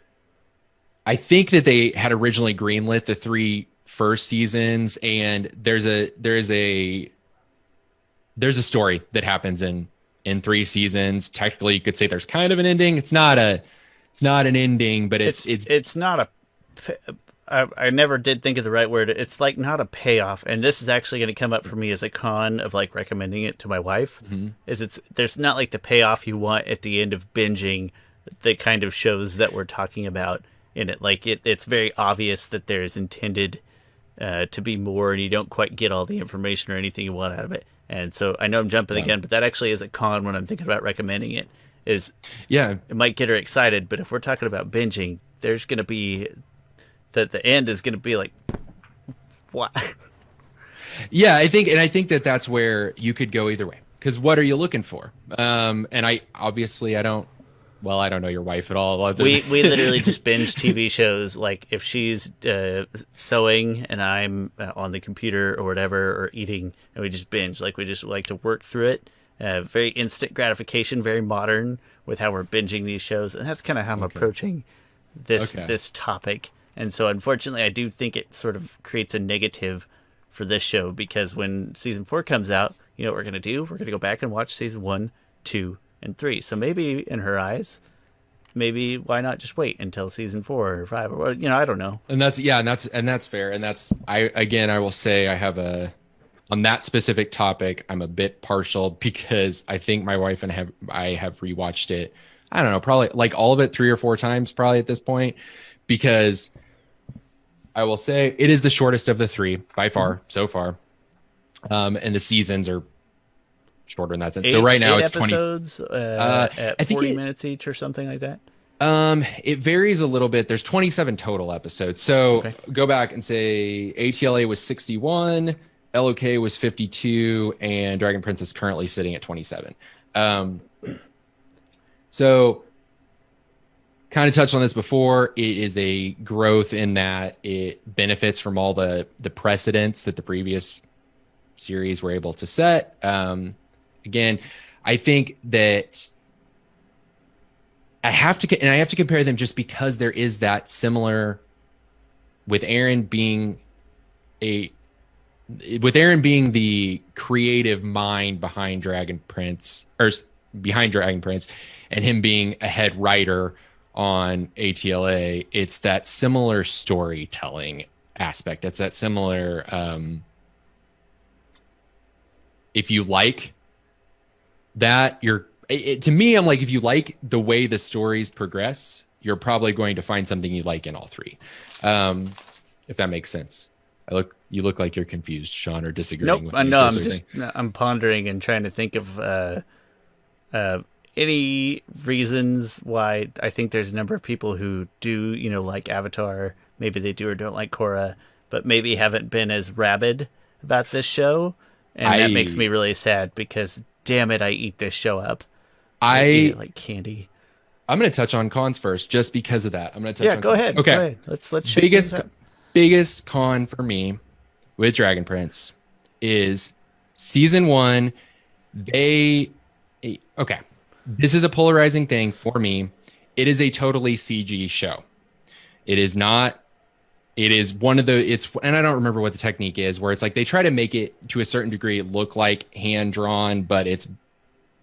I think that they had originally greenlit the 3 first seasons, and there's a story that happens in 3 seasons. Technically, you could say there's kind of an ending. It's not an ending, but it's not a. I never did think of the right word. It's like not a payoff, and this is actually going to come up for me as a con of like recommending it to my wife. There's not like the payoff you want at the end of binging the kind of shows that we're talking about in it. Like it's very obvious that there's intended to be more, and you don't quite get all the information or anything you want out of it. And so I know I'm jumping again, but that actually is a con when I'm thinking about recommending it. It might get her excited, but if we're talking about binging, there's going to be that the end is going to be like, what? Yeah, I think that's where you could go either way. Because what are you looking for? And I don't know your wife at all. We literally just binge TV shows. Like if she's sewing and I'm on the computer or whatever, or eating, and we just binge. Like we just like to work through it. Very instant gratification, very modern with how we're binging these shows. And that's kind of how I'm approaching this topic. And so unfortunately, I do think it sort of creates a negative for this show, because when season 4 comes out, you know what we're going to do? We're going to go back and watch season 1, 2, and 3. So maybe in her eyes, why not just wait until season 4 or 5, or I don't know. And that's fair. And I will say I have on that specific topic, I'm a bit partial, because I think my wife and I have rewatched it. I don't know, probably like all of it 3 or 4 times probably at this point, because I will say it is the shortest of the 3 by far so far. And the seasons are shorter in that sense. So right now it's 20 episodes at 40 minutes each or something like that. It varies a little bit. There's 27 total episodes. So go back and say ATLA was 61, LOK was 52, and Dragon Prince is currently sitting at 27. So kind of touched on this before. It is a growth in that it benefits from all the precedents that the previous series were able to set. Again, I think that I have to compare them just because there is that similar with Aaron being a with Aaron being the creative mind behind Dragon Prince behind Dragon Prince and him being a head writer on ATLA, it's that similar storytelling aspect. It's that similar if you like that, to me, I'm like, if you like the way the stories progress, you're probably going to find something you like in all three. If that makes sense. You look like you're confused, Shawn, or disagreeing with me. No, I'm pondering and trying to think of any reasons why I think there's a number of people who do, like Avatar. Maybe they do or don't like Korra, but maybe haven't been as rabid about this show. And that makes me really sad because, damn it, I eat this show up. I eat it like candy. I'm going to touch on cons first, just because of that. I'm going to touch on go cons. ahead. Okay. Go ahead. Let's shake biggest con for me with Dragon Prince is season 1. This is a polarizing thing for me. It is a totally CG show. It is not. It is one of the, and I don't remember what the technique is, where it's like they try to make it to a certain degree look like hand drawn, but it's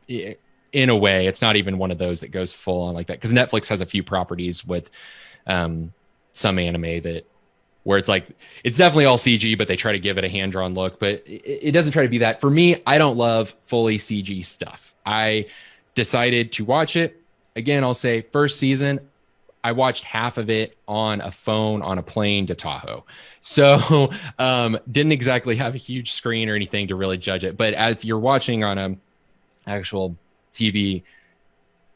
in a way, it's not even one of those that goes full on like that. Because Netflix has a few properties with some anime where it's like, it's definitely all CG, but they try to give it a hand drawn look, but it doesn't try to be that. For me, I don't love fully CG stuff. I decided to watch it. Again, I'll say first season, I watched half of it on a phone on a plane to Tahoe. So didn't exactly have a huge screen or anything to really judge it. But if you're watching on a actual TV,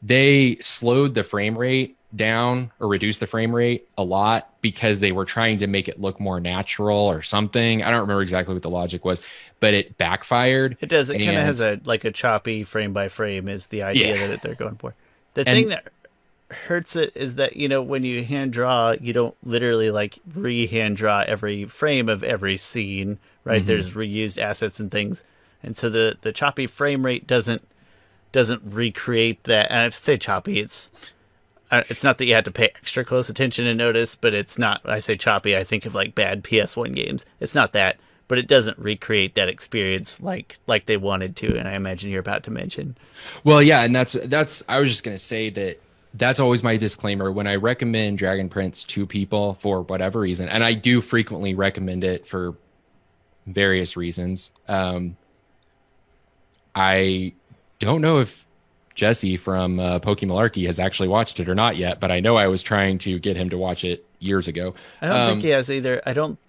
they slowed the frame rate down or reduced the frame rate a lot because they were trying to make it look more natural or something. I don't remember exactly what the logic was, but it backfired. It does. It kind of has a choppy frame by frame is the idea that they're going for. The thing that hurts it is that, when you hand draw, you don't literally like re-hand draw every frame of every scene, right? Mm-hmm. There's reused assets and things. And so the choppy frame rate doesn't recreate that. And I say choppy, it's not that you have to pay extra close attention and notice, but it's not, I say choppy, I think of like bad PS1 games. It's not that, but it doesn't recreate that experience like they wanted to. And I imagine you're about to mention. Well, yeah. And that's, I was just going to say that's always my disclaimer when I recommend Dragon Prince to people for whatever reason. And I do frequently recommend it for various reasons. I don't know if Jesse from Pokemalarkey has actually watched it or not yet, but I know I was trying to get him to watch it years ago. I don't think he has either.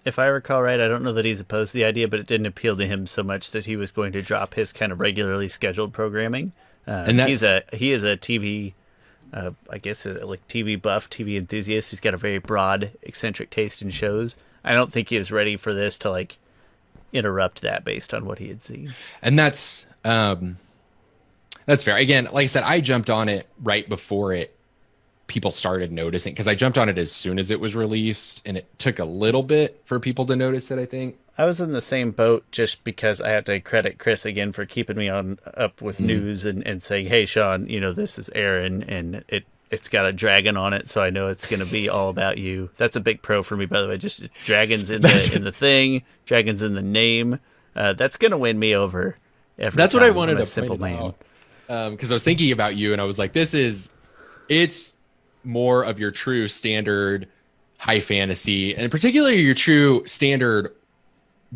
If I recall right, I don't know that he's opposed to the idea, but it didn't appeal to him so much that he was going to drop his kind of regularly scheduled programming. And he is a TV, I guess, like TV buff, TV enthusiast. He's got a very broad, eccentric taste in shows. I don't think he was ready for this to like interrupt that based on what he had seen. And that's fair. Again, like I said, I jumped on it right before people started noticing, because I jumped on it as soon as it was released, and it took a little bit for people to notice it, I think. I was in the same boat just because I have to credit Chris again for keeping me up with news and saying, hey, Shawn, this is Aaron, and it's got a dragon on it, so I know it's going to be all about you. That's a big pro for me, by the way. Just dragons in the thing, dragons in the name. That's going to win me over. That's what I wanted to point out. Because I was thinking about you, and I was like, it's more of your true standard high fantasy, and particularly your true standard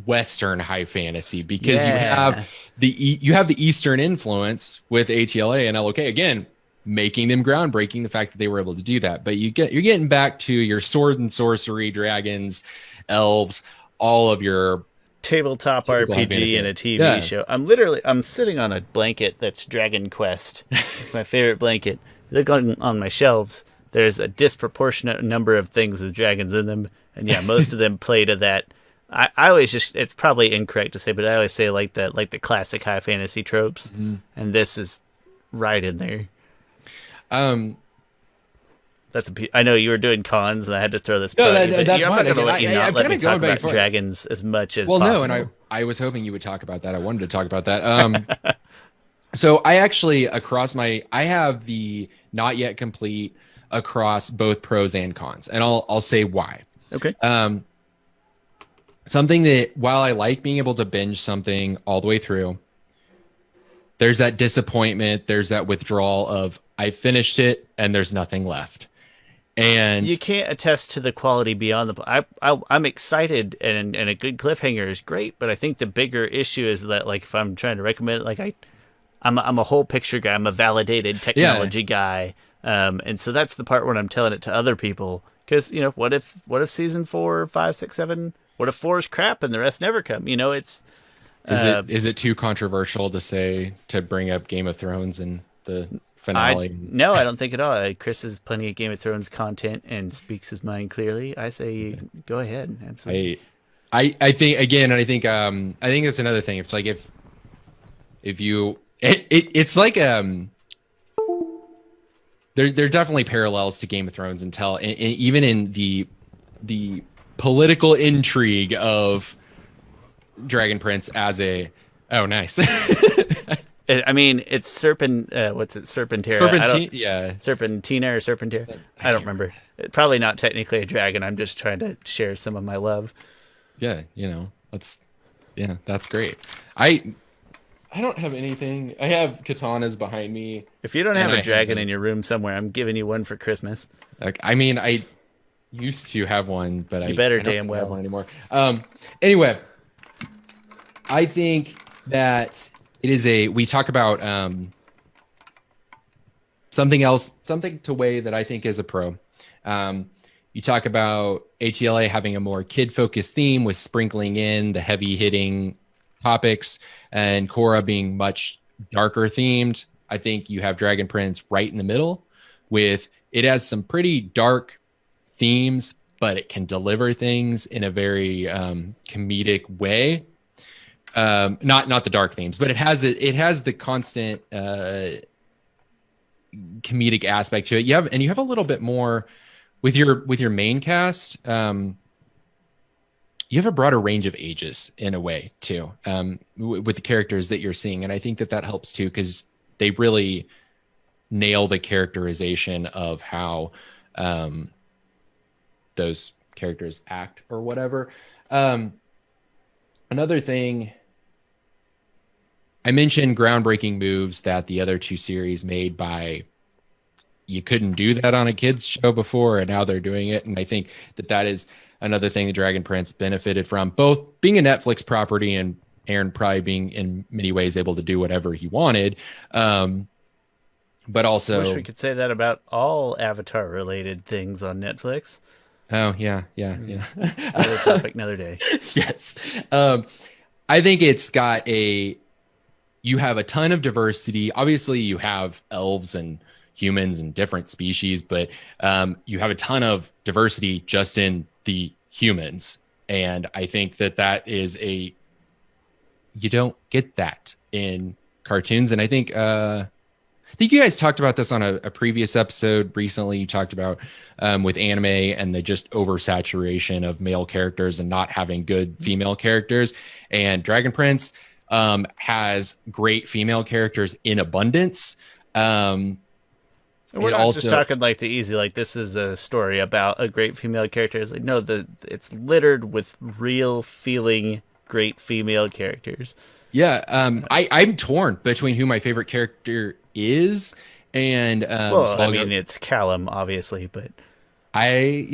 Western high fantasy, because you have the Eastern influence with ATLA and LOK, again, making them groundbreaking, the fact that they were able to do that. But you're getting back to your sword and sorcery, dragons, elves, all of your tabletop RPG and a TV show. I'm sitting on a blanket that's Dragon Quest. It's my favorite blanket. Look on my shelves. There's a disproportionate number of things with dragons in them, and most of them play to that. I always it's probably incorrect to say, but I always say like the classic high fantasy tropes, and this is right in there. I know you were doing cons, and I had to throw this. No, I'm that's not fine. going to let you not let me talk about before. dragons as much as possible. No, and I was hoping you would talk about that. I wanted to talk about that. So I actually I have the not yet complete across both pros and cons, and I'll say why. Okay. Something that while I like being able to binge something all the way through, there's that disappointment, there's that withdrawal of I finished it and there's nothing left. And You can't attest to the quality beyond the. I'm excited, and a good cliffhanger is great, but I think the bigger issue is that, like, if I'm trying to recommend it, like I'm a whole picture guy. I'm a validated technology guy, and so that's the part when I'm telling it to other people. Because what if season 4, 5, 6, 7? What if 4 is crap and the rest never come? It's is it too controversial to bring up Game of Thrones and the finale? No, I don't think at all. Chris has plenty of Game of Thrones content and speaks his mind clearly. I say go ahead, absolutely. I think again, and I think that's another thing. It's like if you it's like there are definitely parallels to Game of Thrones and even in the political intrigue of Dragon Prince as a nice. I mean, it's what's it, Serpentera? Yeah. Serpentina or Serpentera? I don't remember. Probably not technically a dragon. I'm just trying to share some of my love. Yeah, that's great. I don't have anything. I have katanas behind me. If you don't have a dragon in your room somewhere, I'm giving you one for Christmas. Like, I mean, I used to have one, but I better I don't damn well have one anymore. Anyway, I think that it is we talk about something to weigh that I think is a pro. You talk about ATLA having a more kid-focused theme with sprinkling in the heavy-hitting topics, and Korra being much darker themed. I think you have Dragon Prince right in the middle with it has some pretty dark themes, but it can deliver things in a very comedic way. Not the dark themes, but it has the constant comedic aspect to it. You have a little bit more with your main cast. You have a broader range of ages in a way too, with the characters that you're seeing. And I think that helps too, because they really nail the characterization of how those characters act or whatever. Another thing, I mentioned groundbreaking moves that the other two series made you couldn't do that on a kids show before, and now they're doing it. And I think that is another thing the Dragon Prince benefited from, both being a Netflix property and Aaron probably being in many ways able to do whatever he wanted. But also, I wish we could say that about all Avatar related things on Netflix. Oh yeah. Another topic, another day. Yes. I think it's got you have a ton of diversity. Obviously you have elves and humans and different species, but you have a ton of diversity just in the humans. And I think that is you don't get that in cartoons. And I think you guys talked about this on a previous episode recently. You talked about with anime and the just oversaturation of male characters and not having good female characters. And Dragon Prince has great female characters in abundance. We're not just talking like the easy, like this is a story about a great female character. It's like, no, it's littered with real feeling great female characters. Yeah. I'm torn between who my favorite character is. And it's Callum, obviously, but I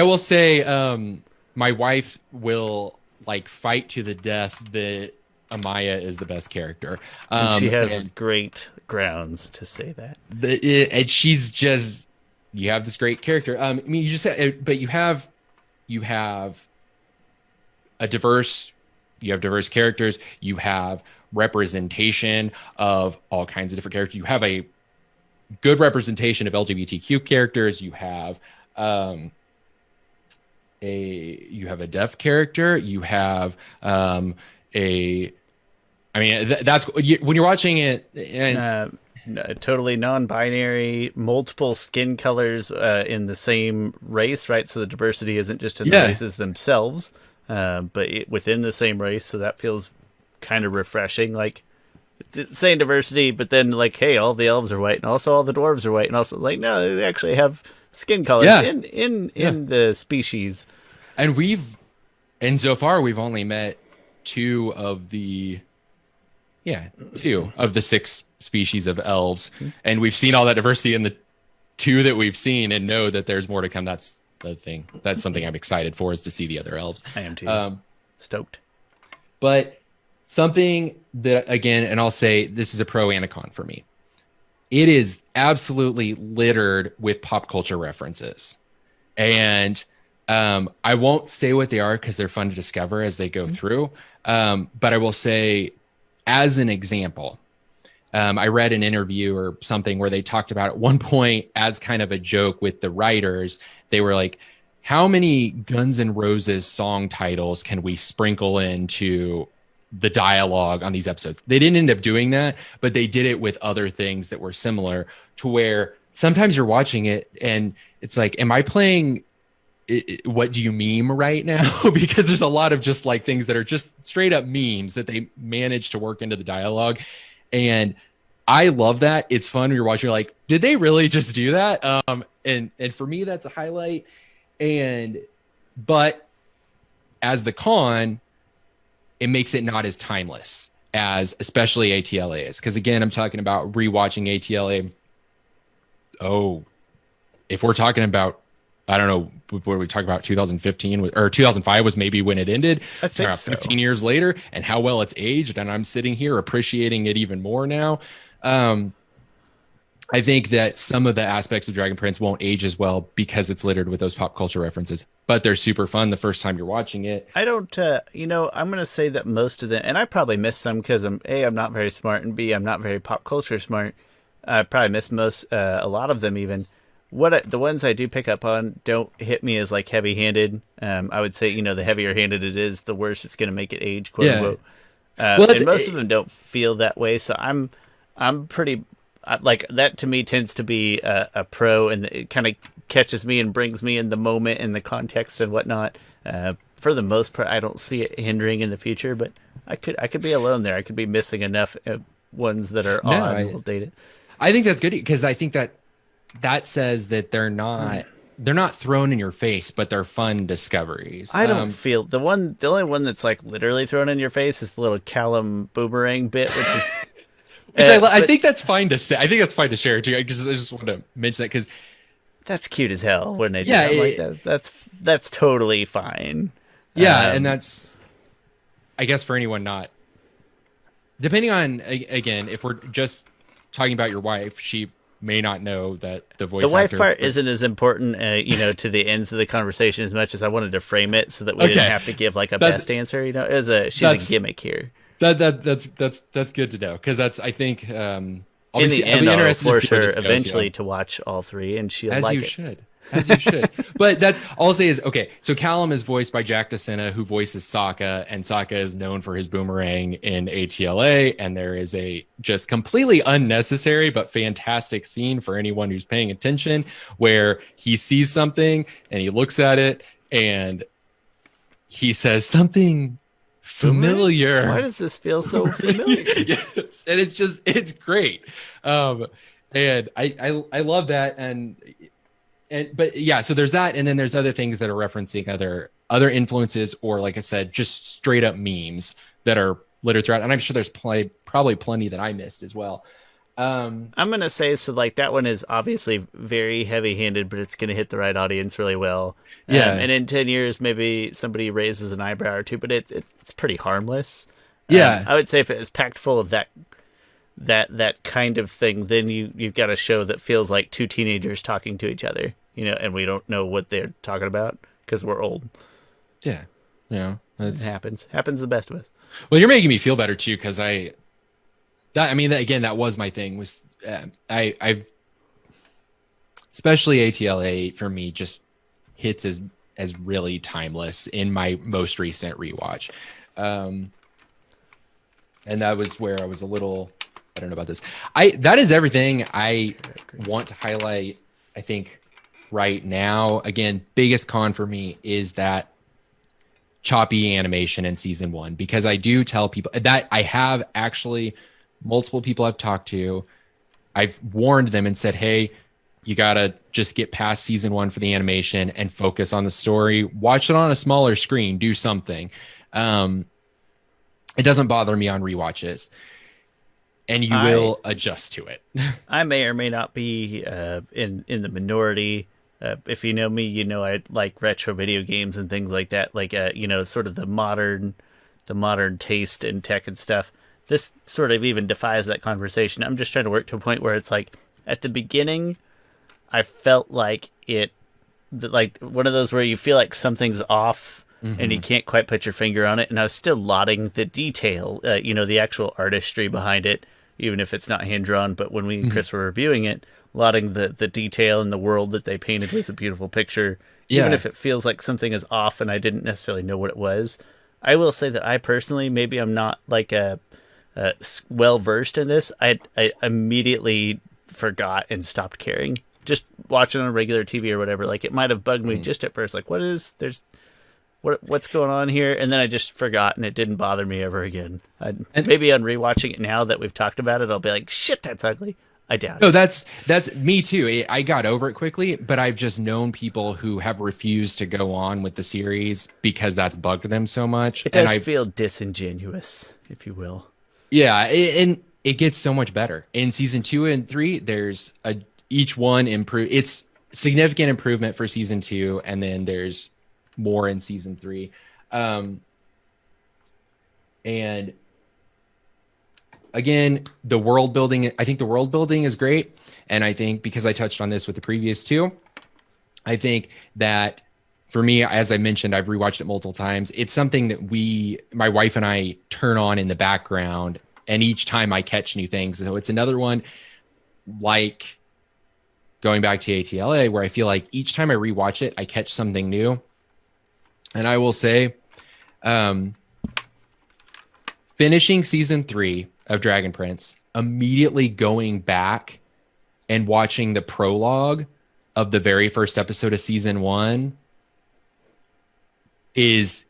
will say my wife will fight to the death that Amaya is the best character. And she has great grounds to say that. And she's just, you have this great character. I mean, but you have diverse characters. You have representation of all kinds of different characters. You have a good representation of LGBTQ characters. You have a deaf character. You have that's when you're watching it, and totally non-binary, multiple skin colors in the same race, right? So the diversity isn't just in the races themselves, but within the same race. So that feels kind of refreshing. Like saying diversity, but then like, hey, all the elves are white, and also all the dwarves are white, and also like, no, they actually have skin colors in the species. And so far we've only met two of the 6 species of elves, and we've seen all that diversity in the 2 that we've seen, and know that there's more to come. That's the thing. That's something I'm excited for, is to see the other elves. I am too. Stoked. But something that, again, and I'll say this is a pro and a con for me. It is absolutely littered with pop culture references. And I won't say what they are because they're fun to discover as they go through. But I will say, as an example, I read an interview or something where they talked about at one point, as kind of a joke with the writers, they were like, how many Guns N' Roses song titles can we sprinkle into the dialogue on these episodes? They didn't end up doing that, but they did it with other things that were similar, to where sometimes you're watching it and it's like, am I playing What Do You Meme right now? Because there's a lot of just like things that are just straight up memes that they manage to work into the dialogue. And I love that. It's fun when you're watching, you're like, did they really just do that? And for me, that's a highlight. But as the con, it makes it not as timeless as especially ATLA is. Because again, I'm talking about rewatching ATLA. Oh, if we're talking about, I don't know, what we talk about, 2015 or 2005 was maybe when it ended. I think 15 years later, and how well it's aged, and I'm sitting here appreciating it even more now. I think that some of the aspects of Dragon Prince won't age as well because it's littered with those pop culture references, but they're super fun the first time you're watching it. I don't, I'm going to say that most of them, and I probably missed some because I'm not very smart, and B, I'm not very pop culture smart. I probably missed a lot of them even. The ones I do pick up on don't hit me as like heavy-handed. I would say, the heavier-handed it is, the worse it's going to make it age, quote unquote. And most of them don't feel that way. So I'm pretty like that. To me, tends to be a pro, and it kind of catches me and brings me in the moment and the context and whatnot. For the most part, I don't see it hindering in the future, but I could be alone there. I could be missing enough ones that are odd and will date it. I think that's good, because I think that says that they're not thrown in your face, but they're fun discoveries. I don't feel the only one that's like literally thrown in your face is the little Callum boomerang bit, which is I think that's fine to say. I think that's fine to share too. I just want to mention that because that's cute as hell when they do that like that. That's totally fine. Yeah, and that's, I guess, for anyone not, depending on, again, if we're just talking about your wife, she may not know that the wife part isn't as important, to the ends of the conversation as much as I wanted to frame it so that we didn't have to give like a best answer. She's a gimmick here. That's good to know, because that's, I think, I'll be interested for sure eventually to watch all 3, and she'll as like you it. should. As you should. But that's all I'll say is, okay, so Callum is voiced by Jack DeSena, who voices Sokka, and Sokka is known for his boomerang in ATLA, and there is a just completely unnecessary but fantastic scene for anyone who's paying attention, where he sees something and he looks at it and he says something familiar. Why does this feel so familiar? Yes, and it's great. And I love that. But yeah, so there's that, and then there's other things that are referencing other influences, or like I said, just straight up memes that are littered throughout. And I'm sure there's probably plenty that I missed as well. I'm gonna say, so like that one is obviously very heavy-handed, but it's gonna hit the right audience really well. Yeah, and in 10 years, maybe somebody raises an eyebrow or two, but it's pretty harmless. Yeah, I would say if it is packed full of that kind of thing, then you've got a show that feels like 2 teenagers talking to each other, and we don't know what they're talking about because we're old. Yeah, it happens to the best of us. Well, you're making me feel better too, because that was my thing, was I've especially ATLA for me just hits as really timeless in my most recent rewatch, and that was where I was a little, I don't know about this. That is everything I want to highlight, I think, right now. Again, biggest con for me is that choppy animation in season 1, because I do tell people that I have actually multiple people I've talked to, I've warned them and said, hey, you got to just get past season 1 for the animation and focus on the story. Watch it on a smaller screen, do something. It doesn't bother me on rewatches, and you will adjust to it. I may or may not be in the minority. If you know me, you know I like retro video games and things like that. Like sort of the modern taste in tech and stuff. This sort of even defies that conversation. I'm just trying to work to a point where it's like at the beginning, I felt like like one of those where you feel like something's off. And you can't quite put your finger on it. And I was still lauding the detail, the actual artistry behind it, even if it's not hand-drawn. But when we and Chris were reviewing it, lauding the detail and the world that they painted was a beautiful picture. Yeah. Even if it feels like something is off and I didn't necessarily know what it was. I will say that I personally, maybe I'm not like well-versed in this. I immediately forgot and stopped caring. Just watching on regular TV or whatever. Like it might have bugged me just at first. Like, what's going on here? And then I just forgot, and it didn't bother me ever again. And maybe on rewatching it now that we've talked about it, I'll be like, shit, that's ugly. I doubt it. No, that's me too. I got over it quickly, but I've just known people who have refused to go on with the series because that's bugged them so much. It does feel disingenuous, if you will. Yeah, and it gets so much better. In season 2 and 3, there's each one improve. It's significant improvement for season 2, and then there's more in season 3. And again, the world building, I think the world building is great. And I think because I touched on this with the previous 2, I think that for me, as I mentioned, I've rewatched it multiple times. It's something that my wife and I turn on in the background, and each time I catch new things. So it's another one like going back to ATLA where I feel like each time I rewatch it, I catch something new. And I will say, finishing season 3 of Dragon Prince, immediately going back and watching the prologue of the very first episode of season 1 is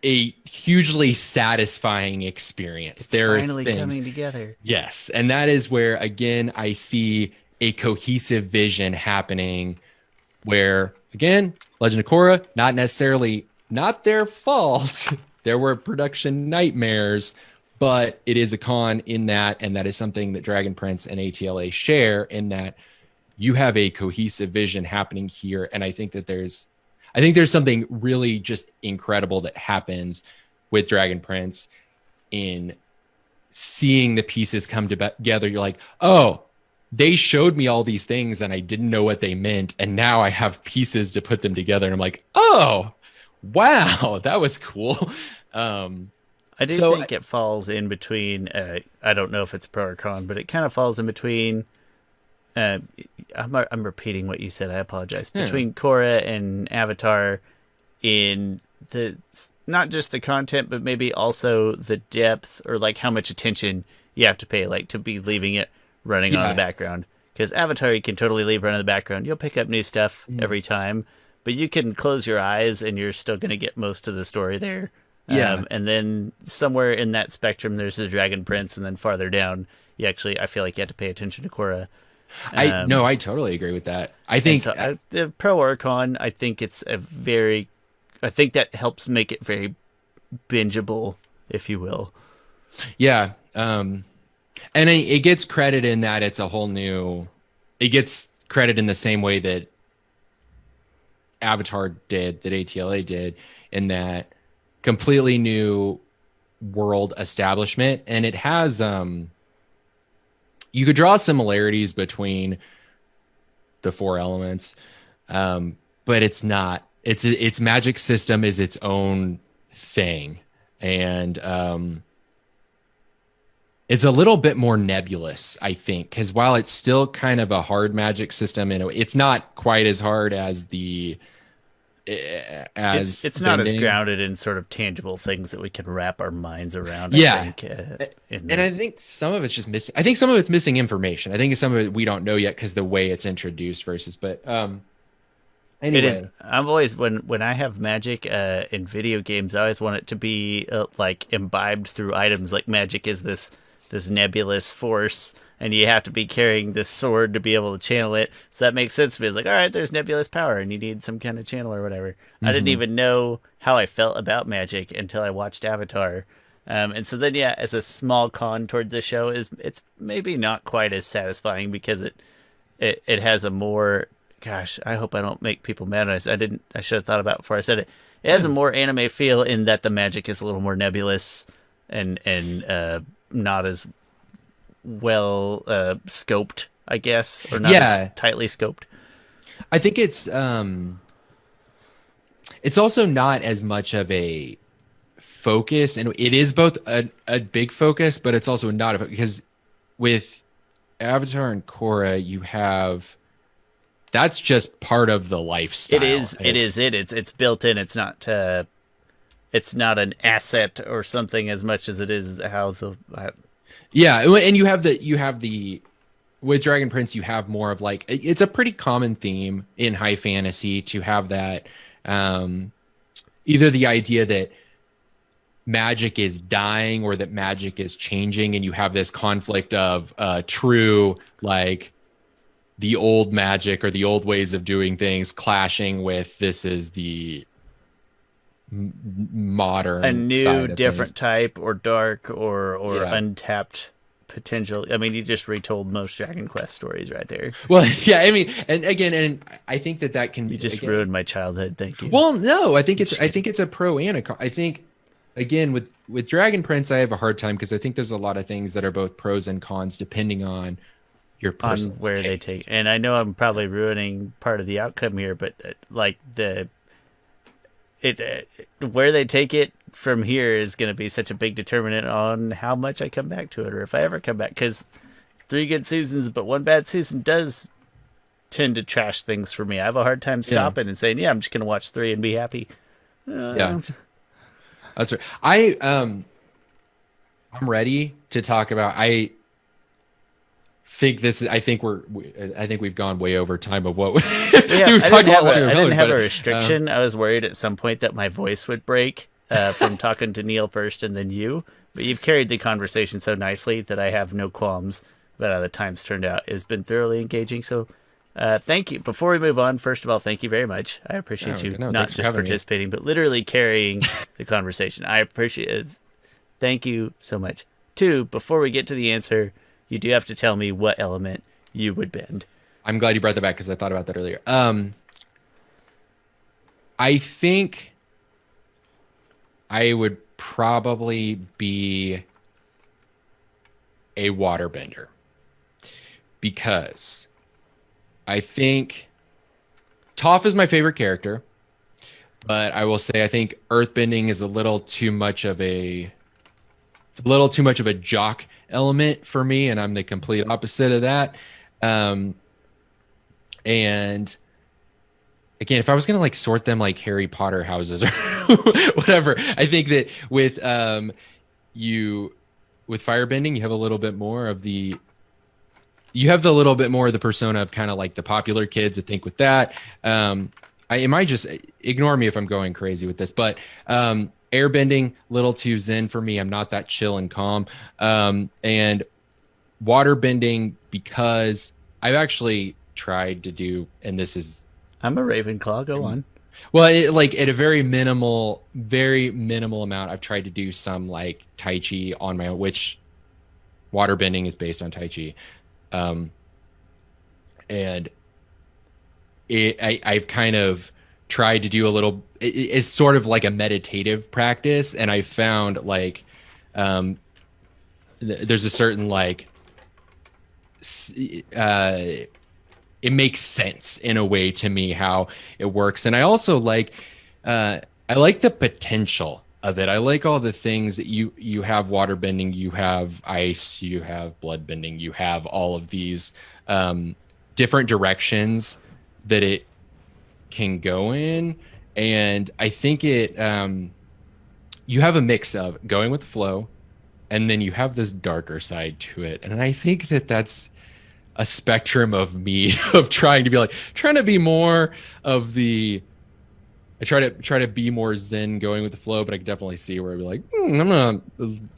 a hugely satisfying experience. It's finally coming together. Yes. And that is where, again, I see a cohesive vision happening where, again, Legend of Korra, not their fault. There were production nightmares, but it is a con in that, and that is something that Dragon Prince and ATLA share in that you have a cohesive vision happening here. And I think there's something really just incredible that happens with Dragon Prince in seeing the pieces come together. You're like, oh, they showed me all these things and I didn't know what they meant. And now I have pieces to put them together. And I'm like, oh, wow, that was cool. I do think it falls in between. I don't know if it's pro or con, but it kind of falls in between. I'm repeating what you said. I apologize. Between Korra and Avatar, in the not just the content, but maybe also the depth or like how much attention you have to pay, like to be leaving it running on the background. Because Avatar, you can totally leave running in the background. You'll pick up new stuff every time, but you can close your eyes and you're still going to get most of the story there. Yeah. And then somewhere in that spectrum, there's the Dragon Prince, and then farther down, I feel like you have to pay attention to Korra. I totally agree with that. I think the pro or con, I think I think that helps make it very bingeable, if you will. Yeah. And it gets credit in that it's a whole new, it gets credit in the same way that Avatar did, that ATLA did, in that completely new world establishment. And it has, you could draw similarities between the 4 elements, but it's not. Its magic system is its own thing, and it's a little bit more nebulous, I think, because while it's still kind of a hard magic system, it's not quite as hard as it's not as grounded in sort of tangible things that we can wrap our minds around. I think some of it's just missing. I think some of it's missing information. I think some of it we don't know yet because the way it's introduced versus. But anyway, it is. I'm always when I have magic in video games, I always want it to be like imbibed through items. Like magic is this this nebulous force, and you have to be carrying this sword to be able to channel it. So that makes sense to me. It's like, all right, there's nebulous power, and you need some kind of channel or whatever. I didn't even know how I felt about magic until I watched Avatar. And so then, yeah, as a small con toward the show is it's maybe not quite as satisfying because it has a more, gosh, I hope I don't make people mad. I should have thought about it before I said it. It has a more anime feel in that the magic is a little more nebulous and not as well scoped, I guess, or not as tightly scoped. I think it's also not as much of a focus, and it is both a big focus, but it's also not because with Avatar and Korra, you have that's just part of the lifestyle. It's built in. It's not an asset or something as much as it is how the and you have the with Dragon Prince, you have more of like, it's a pretty common theme in high fantasy to have that either the idea that magic is dying or that magic is changing, and you have this conflict of true, like the old magic or the old ways of doing things clashing with this is the modern, a new side of different things. type or dark or untapped potential. I mean, you just retold most Dragon Quest stories right there. Well, yeah, I mean, and I think that can you just ruined my childhood. Thank you. Well, no, I think it's a pro and a con. I think again with Dragon Prince, I have a hard time because I think there's a lot of things that are both pros and cons depending on your person where they take. And I know I'm probably ruining part of the outcome here, but like where they take it from here is going to be such a big determinant on how much I come back to it, or if I ever come back. Because 3 good seasons, but 1 bad season does tend to trash things for me. I have a hard time stopping and saying, "Yeah, I'm just going to watch 3 and be happy." That's right. I'm ready to talk about. I think we've gone way over time of what I didn't have a restriction. I was worried at some point that my voice would break from talking to Neil first and then you. But you've carried the conversation so nicely that I have no qualms about how the times turned out. It's been thoroughly engaging. So thank you. Before we move on, first of all, thank you very much. I appreciate you not just participating, but literally carrying the conversation. I appreciate it. Thank you so much. 2, before we get to the answer, you do have to tell me what element you would bend. I'm glad you brought that back because I thought about that earlier. I think I would probably be a waterbender because I think Toph is my favorite character, but I will say I think earthbending is a little too much of a jock element for me, and I'm the complete opposite of that. And again, if I was gonna like sort them like Harry Potter houses or whatever, I think that with firebending, you have a little bit more of the persona of kind of like the popular kids. I think with that, I might just ignore me if I'm going crazy with this, but airbending, little too zen for me. I'm not that chill and calm. And waterbending, because I've actually tried to do, and this is, I'm a Ravenclaw. Go on. Well, like at a very minimal amount, I've tried to do some like Tai Chi on my own, which waterbending is based on Tai Chi. And I've kind of tried to do a little, it's sort of like a meditative practice. And I found like, there's a certain like, it makes sense in a way to me how it works. And I also like, I like the potential of it. I like all the things that you have waterbending, you have ice, you have bloodbending, you have all of these different directions that it can go in. And I think you have a mix of going with the flow, and then you have this darker side to it. And I think that's a spectrum of me of trying to be more of the try to be more zen going with the flow, but I can definitely see where I'd be like, I'm gonna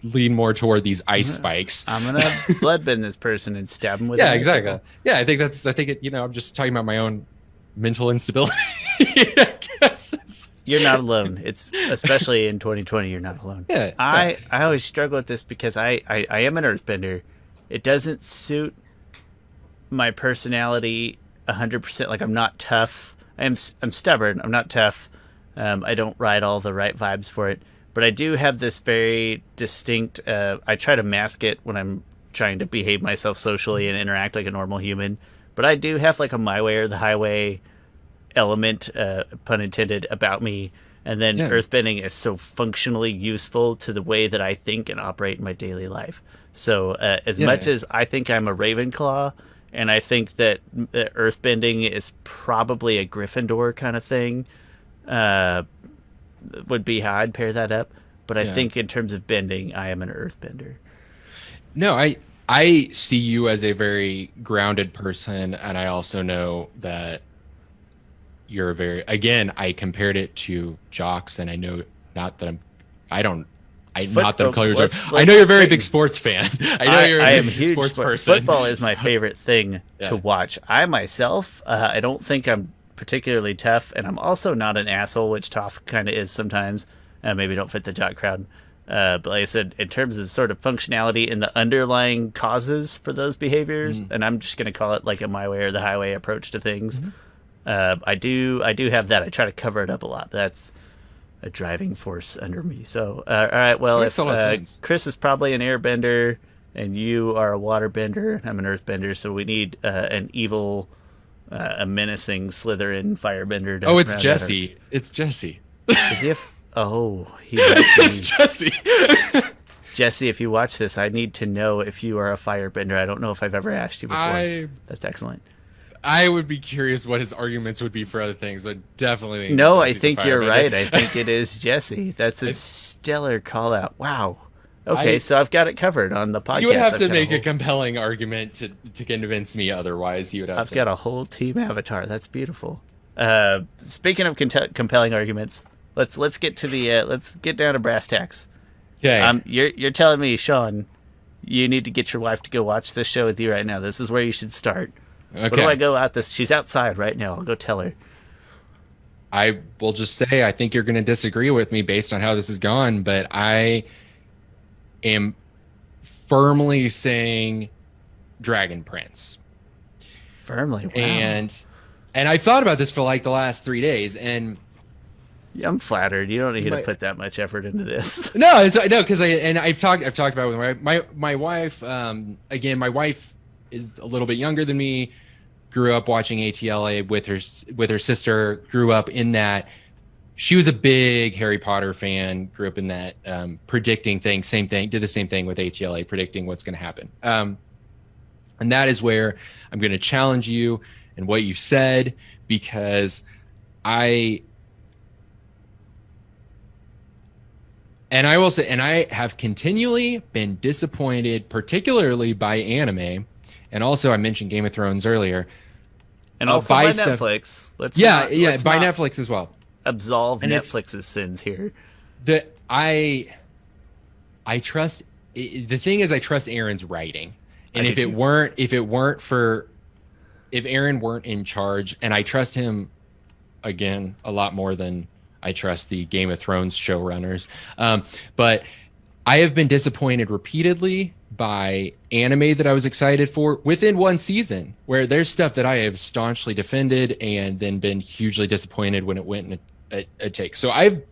lean more toward these ice spikes. I'm gonna bloodbend this person and stab him with Yeah, an exactly. icicle. Yeah, I think it, I'm just talking about my own mental instability. I guess. You're not alone. It's especially in 2020. You're not alone. Yeah, I always struggle with this because I am an earthbender. It doesn't suit my personality 100%. Like I'm not tough. I'm stubborn. I'm not tough. I don't ride all the right vibes for it. But I do have this very distinct. I try to mask it when I'm trying to behave myself socially and interact like a normal human. But I do have like a my way or the highway element, pun intended, about me. And then earthbending is so functionally useful to the way that I think and operate in my daily life. So as much as I think I'm a Ravenclaw, and I think that earthbending is probably a Gryffindor kind of thing, would be how I'd pair that up. But I think in terms of bending, I am an earthbender. No, I see you as a very grounded person, and I also know that you're again, I compared it to jocks, and I know not that not that I'm calling you a jock. I know you're a very big sports fan. I know you're a big sports person. Football is my favorite thing to watch. I myself, I don't think I'm particularly tough, and I'm also not an asshole, which Toph kind of is sometimes. Maybe don't fit the jock crowd. But like I said, in terms of sort of functionality and the underlying causes for those behaviors, and I'm just going to call it like a my way or the highway approach to things. I do have that. I try to cover it up a lot. But that's a driving force under me. So, all right. Well, if Chris is probably an airbender and you are a waterbender, I'm an earthbender. So we need an evil, a menacing Slytherin firebender. Oh, it's Jesse. It's Jesse. Is he? It's Jesse. Jesse, if you watch this, I need to know if you are a firebender. I don't know if I've ever asked you before. That's excellent. I would be curious what his arguments would be for other things, but definitely. No, I think you're right. I think it is Jesse. That's a stellar call out. Wow. Okay, so I've got it covered on the podcast. You would have to make a compelling argument to convince me otherwise. I've got a whole team avatar. That's beautiful. Speaking of compelling arguments, let's get to the let's get down to brass tacks. Okay. You're telling me, Shawn, you need to get your wife to go watch this show with you right now. This is where you should start. Okay. Where do I go out this? She's outside right now. I'll go tell her. I will just say I think you're going to disagree with me based on how this has gone, but I am firmly saying Dragon Prince. Firmly, wow. And I thought about this for like the last 3 days, and I'm flattered. You don't need to put that much effort into this. No, because I've talked about it with my wife. Again, my wife is a little bit younger than me. Grew up watching ATLA with her sister. Grew up in that. She was a big Harry Potter fan. Grew up in that predicting things. Same thing. Did the same thing with ATLA, predicting what's going to happen. And that is where I'm going to challenge you and what you've said, because I will say, and I have continually been disappointed, particularly by anime. And also, I mentioned Game of Thrones earlier. And also by Netflix. Let's by Netflix as well. Absolve Netflix's sins here. I trust. The thing is, I trust Aaron's writing, and if Aaron weren't in charge, and I trust him again a lot more than I trust the Game of Thrones showrunners. But I have been disappointed repeatedly by anime that I was excited for within one season, where there's stuff that I have staunchly defended and then been hugely disappointed when it went in a take. So I've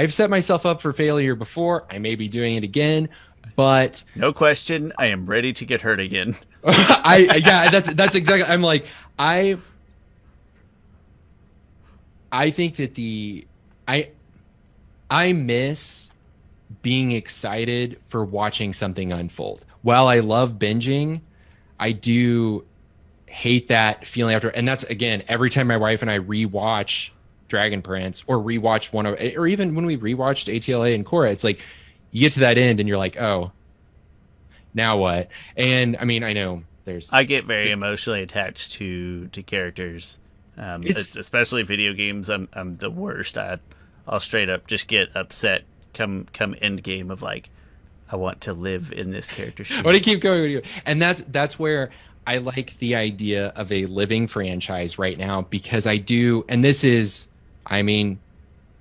set myself up for failure before. I may be doing it again, but no question, I am ready to get hurt again. That's exactly. I'm like, I think that I miss being excited for watching something unfold. While I love binging, I do hate that feeling after. And that's, again, every time my wife and I rewatch Dragon Prince or rewatch or even when we rewatched ATLA and Korra, it's like you get to that end and you're like, oh, now what? And I mean, I know I get very emotionally attached to characters It's Especially video games. I'm the worst. I'll straight up just get upset. Come end game of like, I want to live in this character's shoes. I want to keep going with you. And that's where I like the idea of a living franchise right now, because I do, and this is, I mean,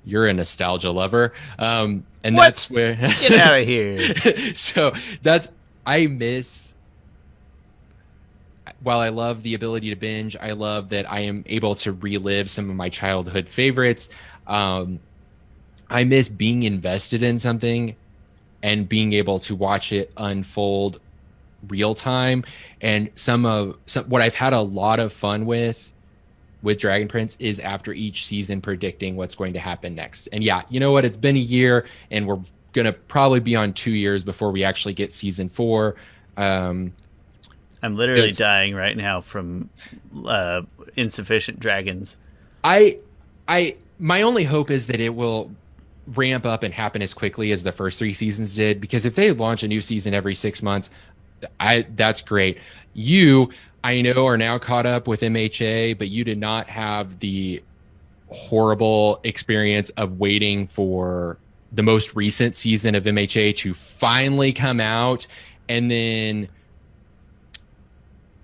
you're a nostalgia lover. And What? that's where Get out of here. So I miss, while I love the ability to binge, I love that I am able to relive some of my childhood favorites. I miss being invested in something and being able to watch it unfold real time. And some what I've had a lot of fun with Dragon Prince is after each season predicting what's going to happen next. And yeah, you know what? It's been a year, and we're going to probably be on 2 years before we actually get season 4. I'm literally dying right now from insufficient dragons. My only hope is that it will ramp up and happen as quickly as the first 3 seasons did, because if they launch a new season every 6 months, that's great. I know, are now caught up with MHA, but you did not have the horrible experience of waiting for the most recent season of MHA to finally come out, and then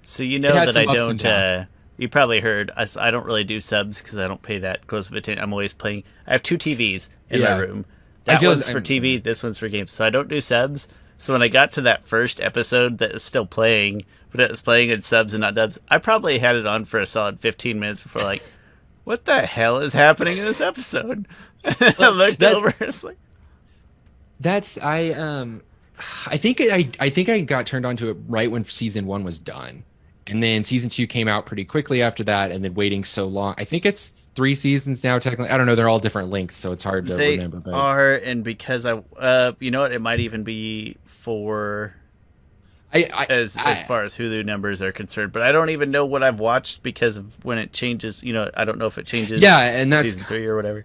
so you know that I don't. You probably heard us. I don't really do subs because I don't pay that close of attention. I'm always playing. I have 2 TVs in my room. That one's for TV. This one's for games. So I don't do subs. So when I got to that first episode that is still playing, but it was playing in subs and not dubs, I probably had it on for a solid 15 minutes before, like, what the hell is happening in this episode? I looked over. It's like, I think I got turned on to it right when season 1 was done. And then season 2 came out pretty quickly after that, and then waiting so long. I think it's 3 seasons now, technically. I don't know. They're all different lengths, so it's hard to remember. They are, and because you know what? It might even be 4 as far as Hulu numbers are concerned. But I don't even know what I've watched because of when it changes. You know, I don't know if it changes. Yeah, and that's season 3 or whatever.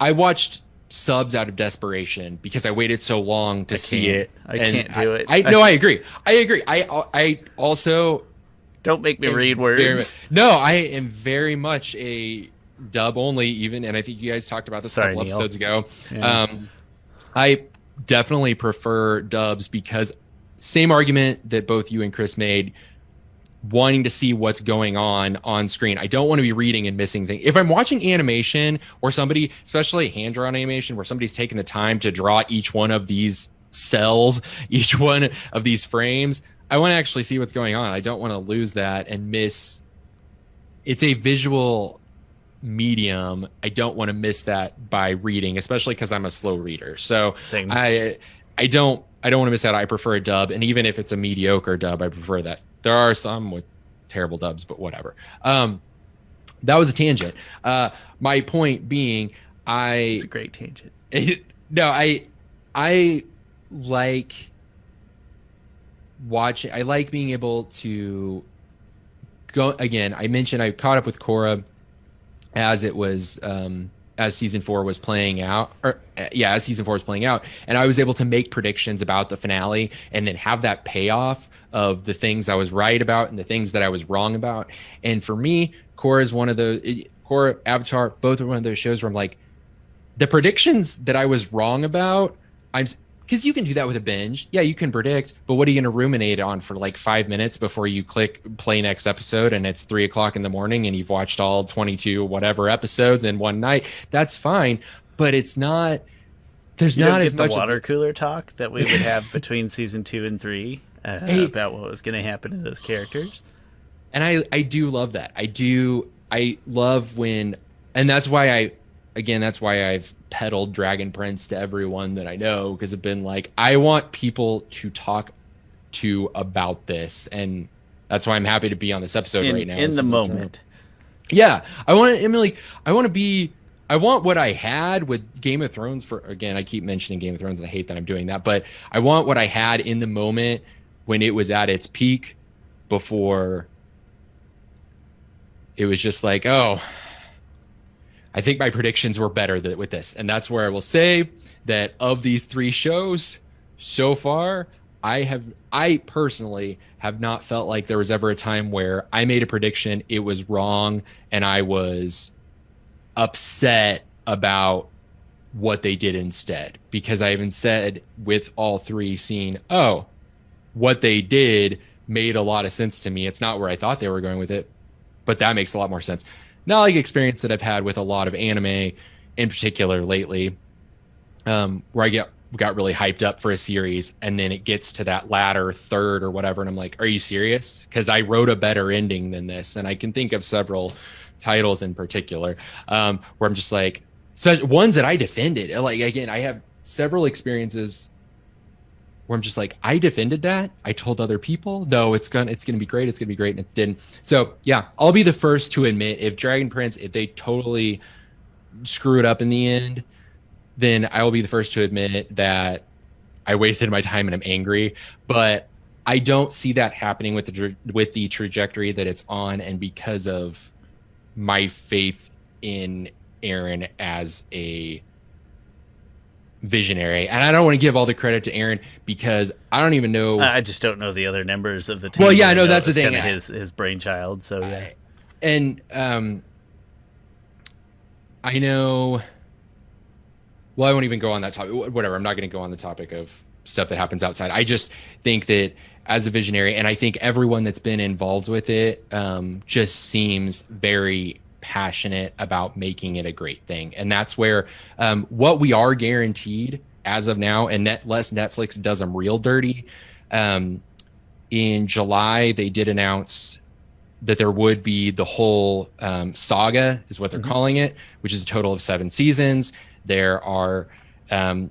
I watched subs out of desperation because I waited so long to see it. I can't do it. I agree. I also. Don't make me read words. No, I am very much a dub only, even, and I think you guys talked about this a couple episodes ago. Yeah. I definitely prefer dubs because same argument that both you and Chris made, wanting to see what's going on screen. I don't want to be reading and missing things. If I'm watching animation or somebody, especially hand-drawn animation, where somebody's taking the time to draw each one of these cells, each one of these frames, I want to actually see what's going on. I don't want to lose that and miss. It's a visual medium. I don't want to miss that by reading, especially because I'm a slow reader. So same. I don't want to miss out. I prefer a dub, and even if it's a mediocre dub, I prefer that. There are some with terrible dubs, but whatever. That was a tangent. My point being, it's a great tangent. I like watching. I like being able to go again. I mentioned I caught up with Korra as it was as season 4 was playing out, as season 4 was playing out, and I was able to make predictions about the finale and then have that payoff of the things I was right about and the things that I was wrong about. And for me, Korra is one of those. Korra, Avatar, both are one of those shows where I'm like, the predictions that I was wrong about, because you can do that with a binge. Yeah, you can predict, but what are you going to ruminate on for like 5 minutes before you click play next episode and it's 3:00 in the morning and you've watched all 22 whatever episodes in one night? That's fine, but it's not. There's not as much the water cooler talk that we would have between season 2 and 3 about what was going to happen to those characters. And I do love that. I love when, and that's why I've peddled Dragon Prince to everyone that I know, because I've been like, I want people to talk to about this, and that's why I'm happy to be on this episode right now. In the moment. Yeah. I want what I had with Game of Thrones again, I keep mentioning Game of Thrones and I hate that I'm doing that, but I want what I had in the moment when it was at its peak, before it was just like, oh, I think my predictions were better with this. And that's where I will say that of these 3 shows so far, I personally have not felt like there was ever a time where I made a prediction, it was wrong, and I was upset about what they did instead. Because I even said with all three seen, oh, what they did made a lot of sense to me. It's not where I thought they were going with it, but that makes a lot more sense. Not like experience that I've had with a lot of anime in particular lately, where I got really hyped up for a series and then it gets to that latter third or whatever and I'm like, are you serious? Because I wrote a better ending than this. And I can think of several titles in particular, where I'm just like, especially ones that I defended. Like, again, I have several experiences where I'm just like, I defended that. I told other people, no, it's gonna be great. It's gonna be great. And it didn't. So yeah, I'll be the first to admit if Dragon Prince, if they totally screw it up in the end, then I will be the first to admit that I wasted my time and I'm angry. But I don't see that happening with the trajectory that it's on, and because of my faith in Aaron as a visionary. And I don't want to give all the credit to Aaron because I don't even know. I just don't know the other members of the team. Well, yeah, I know that's the thing. His brainchild. So yeah, and I know. Well, I won't even go on that topic. Whatever. I'm not going to go on the topic of stuff that happens outside. I just think that as a visionary, and I think everyone that's been involved with it just seems very passionate about making it a great thing. And that's where what we are guaranteed as of now, and less Netflix does them real dirty. In July, they did announce that there would be the whole saga, is what they're calling it, which is a total of 7 seasons. There are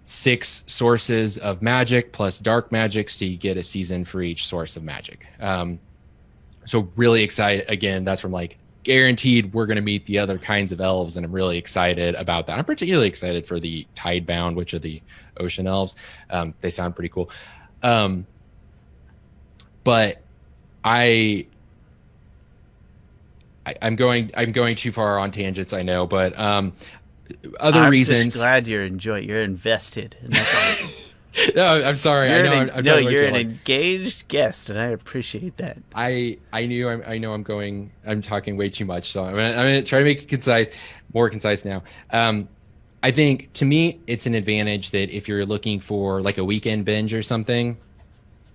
6 sources of magic plus dark magic, so you get a season for each source of magic. So really excited. Again, that's from like guaranteed we're going to meet the other kinds of elves, and I'm really excited about that. I'm particularly excited for the Tidebound, which are the ocean elves. They sound pretty cool. But I'm going too far on tangents, I know, but other reasons. I'm just glad you're invested, and that's awesome. No, I'm sorry. You're an engaged guest, and I appreciate that. I know I'm talking way too much, so I'm gonna try to make it more concise now. I think to me it's an advantage that if you're looking for like a weekend binge or something,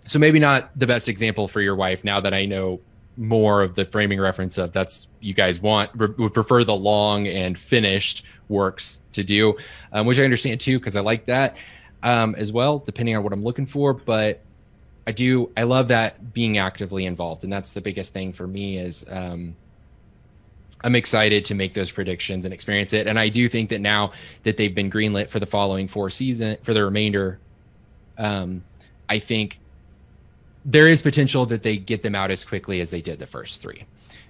so maybe not the best example for your wife now that I know more of the framing reference of that's you guys would prefer the long and finished works to do, which I understand too, because I like that as well, depending on what I'm looking for. But I love that being actively involved, and that's the biggest thing for me is I'm excited to make those predictions and experience it. And I do think that now that they've been greenlit for the following 4 seasons, for the remainder, I think there is potential that they get them out as quickly as they did the first 3.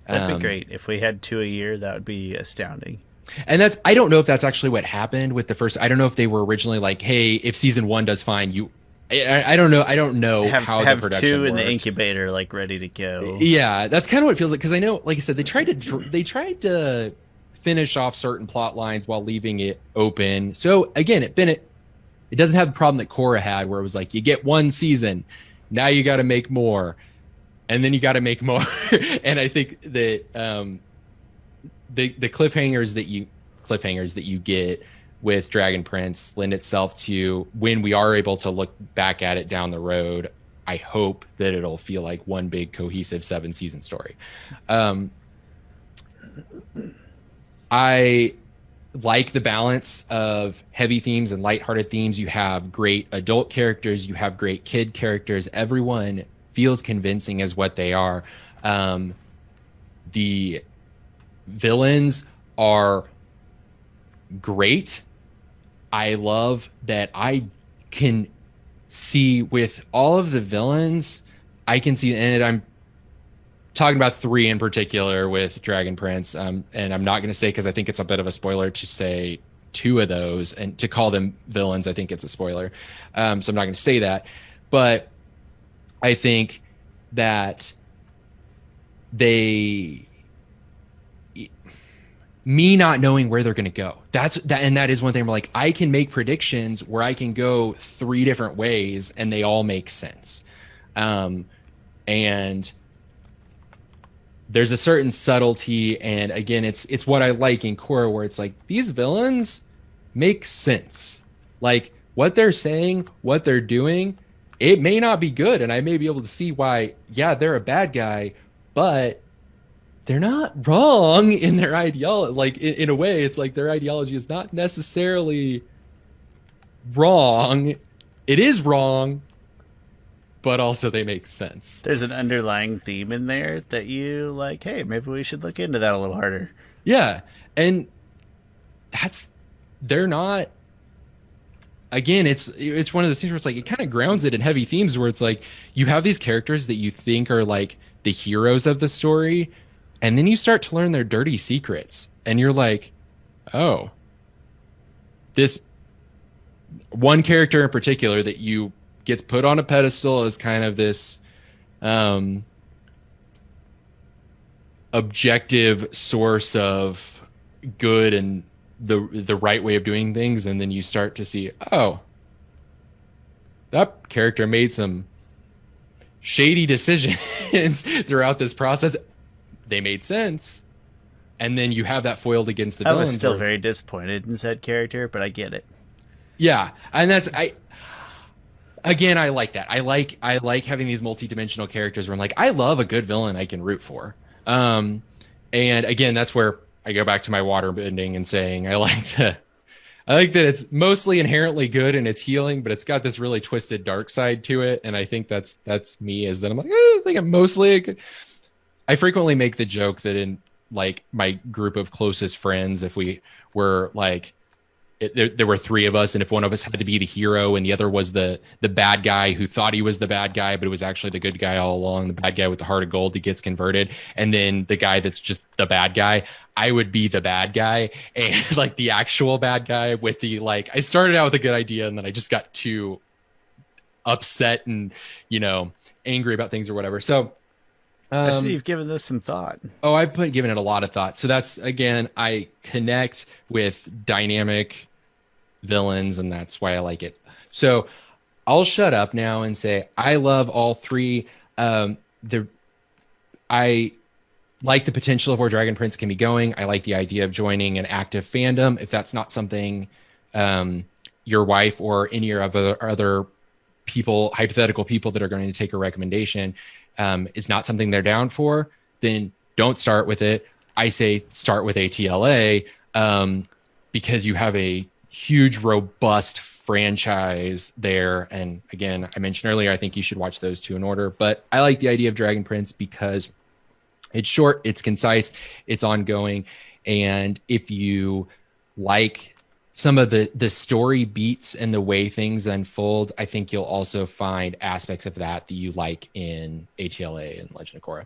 That'd be great. If we had 2 a year, that would be astounding. And I don't know if that's actually what happened with the first. I don't know if they were originally like, hey, if season 1 does fine, I don't know. I don't know how the production 2 in worked. The incubator, like ready to go. Yeah, that's kind of what it feels like. Because I know, like I said, they tried to finish off certain plot lines while leaving it open. So again, it doesn't have the problem that Korra had, where it was like you get 1 season, now you got to make more, and then you got to make more. And I think that the cliffhangers that you get with Dragon Prince lend itself to when we are able to look back at it down the road. I hope that it'll feel like one big cohesive 7-season story. I like the balance of heavy themes and lighthearted themes. You have great adult characters, you have great kid characters. Everyone feels convincing as what they are. The villains are great. I love that I can see with all of the villains, I can see, and I'm talking about 3 in particular with Dragon Prince, and I'm not going to say, because I think it's a bit of a spoiler to say 2 of those, and to call them villains, I think it's a spoiler. So I'm not going to say that, but I think that me not knowing where they're going to go. And that is one thing where like I can make predictions where I can go three different ways and they all make sense. And there's a certain subtlety, and again, it's what I like in Korra, where it's like these villains make sense. Like what they're saying, what they're doing, it may not be good, and I may be able to see why, yeah, they're a bad guy, but they're not wrong in their ideology. Like in a way, it's like their ideology is not necessarily wrong. It is wrong, but also they make sense. There's an underlying theme in there that you like, hey, maybe we should look into that a little harder. Yeah. And they're not, again, it's one of those things where it's like, it kind of grounds it in heavy themes where it's like, you have these characters that you think are like the heroes of the story. And then you start to learn their dirty secrets and you're like, oh, this one character in particular that you gets put on a pedestal as kind of this objective source of good and the right way of doing things, and then you start to see, oh, that character made some shady decisions throughout this process. They made sense, and then you have that foiled against the villains. I was still very disappointed in said character, but I get it. Yeah, and Again, I like that. I like having these multi-dimensional characters where I'm like, I love a good villain I can root for. And again, that's where I go back to my water bending and saying I like that it's mostly inherently good and it's healing, but it's got this really twisted dark side to it. And I think that's me, is that I'm like, I think I'm mostly good. I frequently make the joke that in like my group of closest friends, if we were like, there were three of us, and if one of us had to be the hero and the other was the bad guy who thought he was the bad guy, but it was actually the good guy all along, the bad guy with the heart of gold that gets converted, and then the guy that's just the bad guy, I would be the bad guy and like the actual bad guy with the, like, I started out with a good idea and then I just got too upset and, angry about things or whatever. So I see you've given this some thought. Oh, I've given it a lot of thought. So that's, again, I connect with dynamic villains, and that's why I like it. So I'll shut up now and say I love all three. I like the potential of where Dragon Prince can be going. I like the idea of joining an active fandom. If that's not something your wife or any of other people, hypothetical people that are going to take a recommendation, is not something they're down for, then don't start with it. I say start with ATLA because you have a huge, robust franchise there. And again, I mentioned earlier, I think you should watch those two in order. But I like the idea of Dragon Prince because it's short, it's concise, it's ongoing. And if you like some of the story beats and the way things unfold, I think you'll also find aspects of that you like in ATLA and Legend of Korra.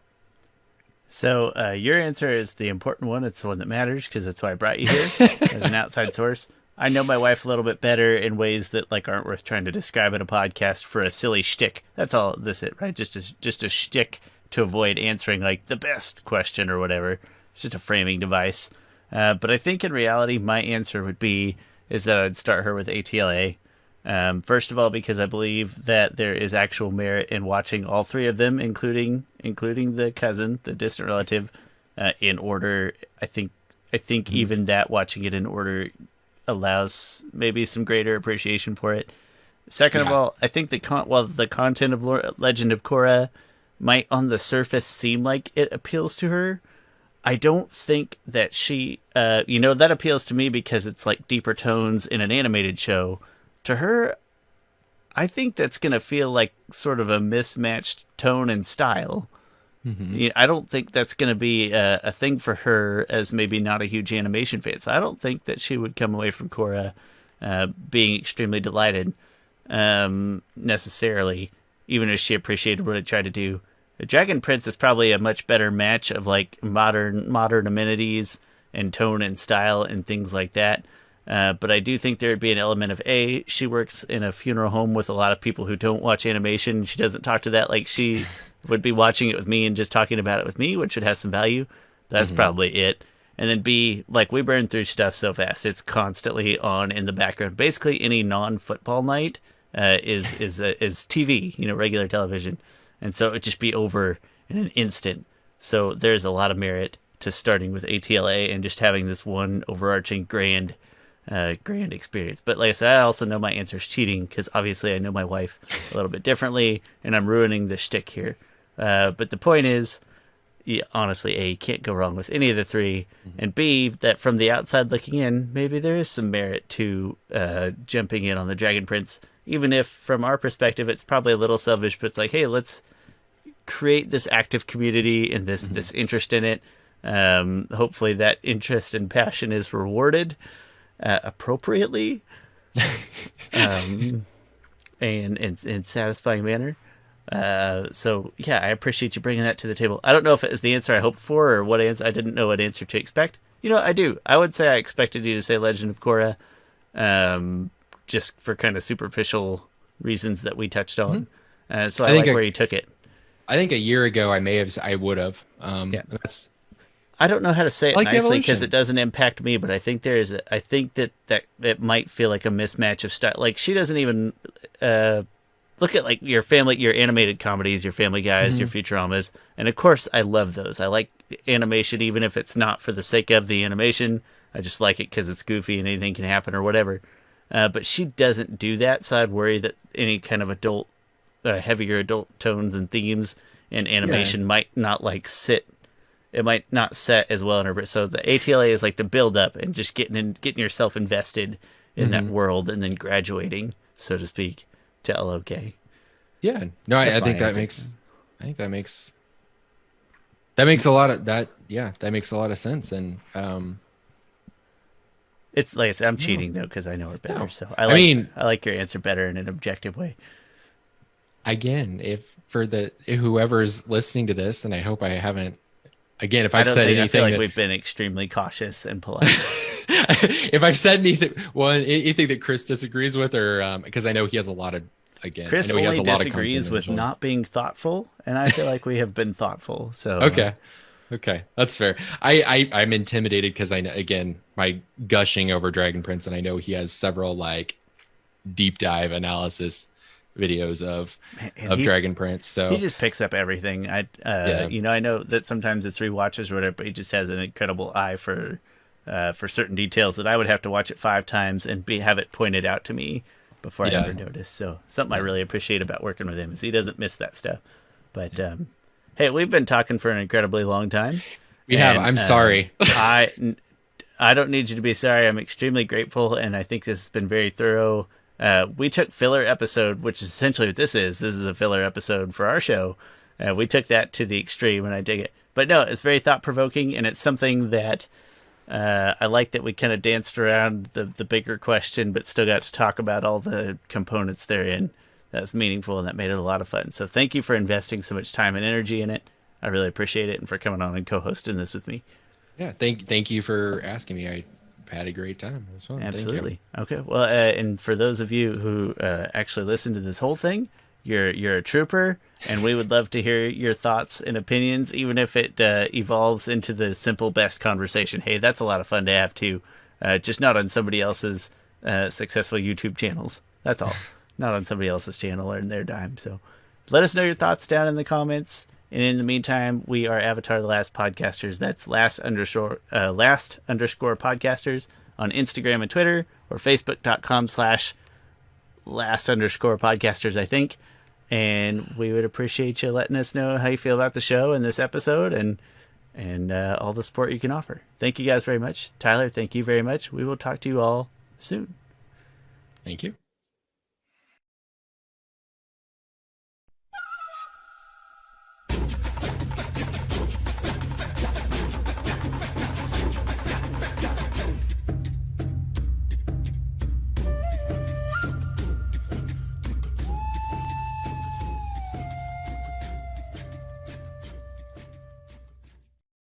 So your answer is the important one. It's the one that matters because that's why I brought you here as an outside source. I know my wife a little bit better in ways that like aren't worth trying to describe in a podcast for a silly shtick. That's all this is, right? Just a shtick to avoid answering like the best question or whatever. It's just a framing device. But I think in reality, my answer would be is that I'd start her with ATLA. First of all, because I believe that there is actual merit in watching all three of them, including the cousin, the distant relative, in order. I think even that watching it in order allows maybe some greater appreciation for it. Second of all, I think the content of Legend of Korra might on the surface seem like it appeals to her, I don't think that she, that appeals to me because it's like deeper tones in an animated show. To her, I think that's going to feel like sort of a mismatched tone and style. Mm-hmm. I don't think that's going to be a thing for her as maybe not a huge animation fan. So I don't think that she would come away from Korra being extremely delighted necessarily, even if she appreciated what it tried to do. The Dragon Prince is probably a much better match of like modern amenities and tone and style and things like that. But I do think there would be an element of she works in a funeral home with a lot of people who don't watch animation. She doesn't talk to that like she would be watching it with me and just talking about it with me, which would have some value. That's probably it. And then B, like we burn through stuff so fast, it's constantly on in the background. Basically, any non-football night is TV, regular television, and so it would just be over in an instant. So there's a lot of merit to starting with ATLA and just having this one overarching grand experience. But like I said, I also know my answer is cheating because obviously I know my wife a little bit differently, and I'm ruining the shtick here. But the point is, honestly, A, you can't go wrong with any of the three, and B, that from the outside looking in, maybe there is some merit to jumping in on the Dragon Prince, even if from our perspective it's probably a little selfish, but it's like, hey, let's create this active community and this interest in it. Hopefully that interest and passion is rewarded appropriately and in satisfying manner. So yeah, I appreciate you bringing that to the table. I don't know if it is the answer I hoped for or what answer. I didn't know what answer to expect. I do. I would say I expected you to say Legend of Korra, just for kind of superficial reasons that we touched on. So I like where you took it. I think a year ago I would have. Yeah. That's. I don't know how to say it nicely because evolution. it doesn't impact me, but I think I think that it might feel like a mismatch of style. Like she doesn't even look at like your animated comedies, your Family Guys, your Futuramas, and of course I love those. I like animation even if it's not for the sake of the animation. I just like it because it's goofy and anything can happen or whatever. But she doesn't do that, so I'd worry that any kind of heavier adult tones and themes in animation might not sit. It might not set as well in her. So the ATLA is like the build up and just getting yourself invested in that world and then graduating, so to speak, to LOK. Yeah. No, I think that makes a lot of that. Yeah, that makes a lot of sense. And it's like I said, I'm cheating though because I know her better. No. So I like your answer better in an objective way. Again, whoever's listening to this, and I hope I haven't. Again, if I've said anything, I feel like we've been extremely cautious and polite. If I've said anything that Chris disagrees with, or because I know he has a lot of Chris only disagrees with not being thoughtful, and I feel like we have been thoughtful. So okay, that's fair. I'm intimidated because I know, again, my gushing over Dragon Prince, and I know he has several deep dive analysis videos of Dragon Prince, so he just picks up everything. I know that sometimes it's rewatches or whatever, but he just has an incredible eye for certain details that I would have to watch it 5 times and have it pointed out to me before I ever notice. So something I really appreciate about working with him is he doesn't miss that stuff. But hey, we've been talking for an incredibly long time. We have. I'm sorry. I don't need you to be sorry. I'm extremely grateful, and I think this has been very thorough. We took filler episode, which is essentially what this is. This is a filler episode for our show. We took that to the extreme, and I dig it. But no, it's very thought-provoking, and it's something that I like that we kind of danced around the bigger question, but still got to talk about all the components therein. That was meaningful, and that made it a lot of fun. So thank you for investing so much time and energy in it. I really appreciate it, and for coming on and co-hosting this with me. Yeah, thank you for asking me. I had a great time. It was fun. Absolutely. Okay. Well, and for those of you who actually listened to this whole thing, you're a trooper, and we would love to hear your thoughts and opinions, even if it evolves into the simple best conversation. Hey, that's a lot of fun to have too, just not on somebody else's successful YouTube channels. That's all. Not on somebody else's channel or in their dime. So let us know your thoughts down in the comments. And in the meantime, we are Avatar: The Last Podcasters. That's last underscore podcasters on Instagram and Twitter, or facebook.com/last_podcasters, I think. And we would appreciate you letting us know how you feel about the show and this episode and all the support you can offer. Thank you guys very much. Tyler, thank you very much. We will talk to you all soon. Thank you.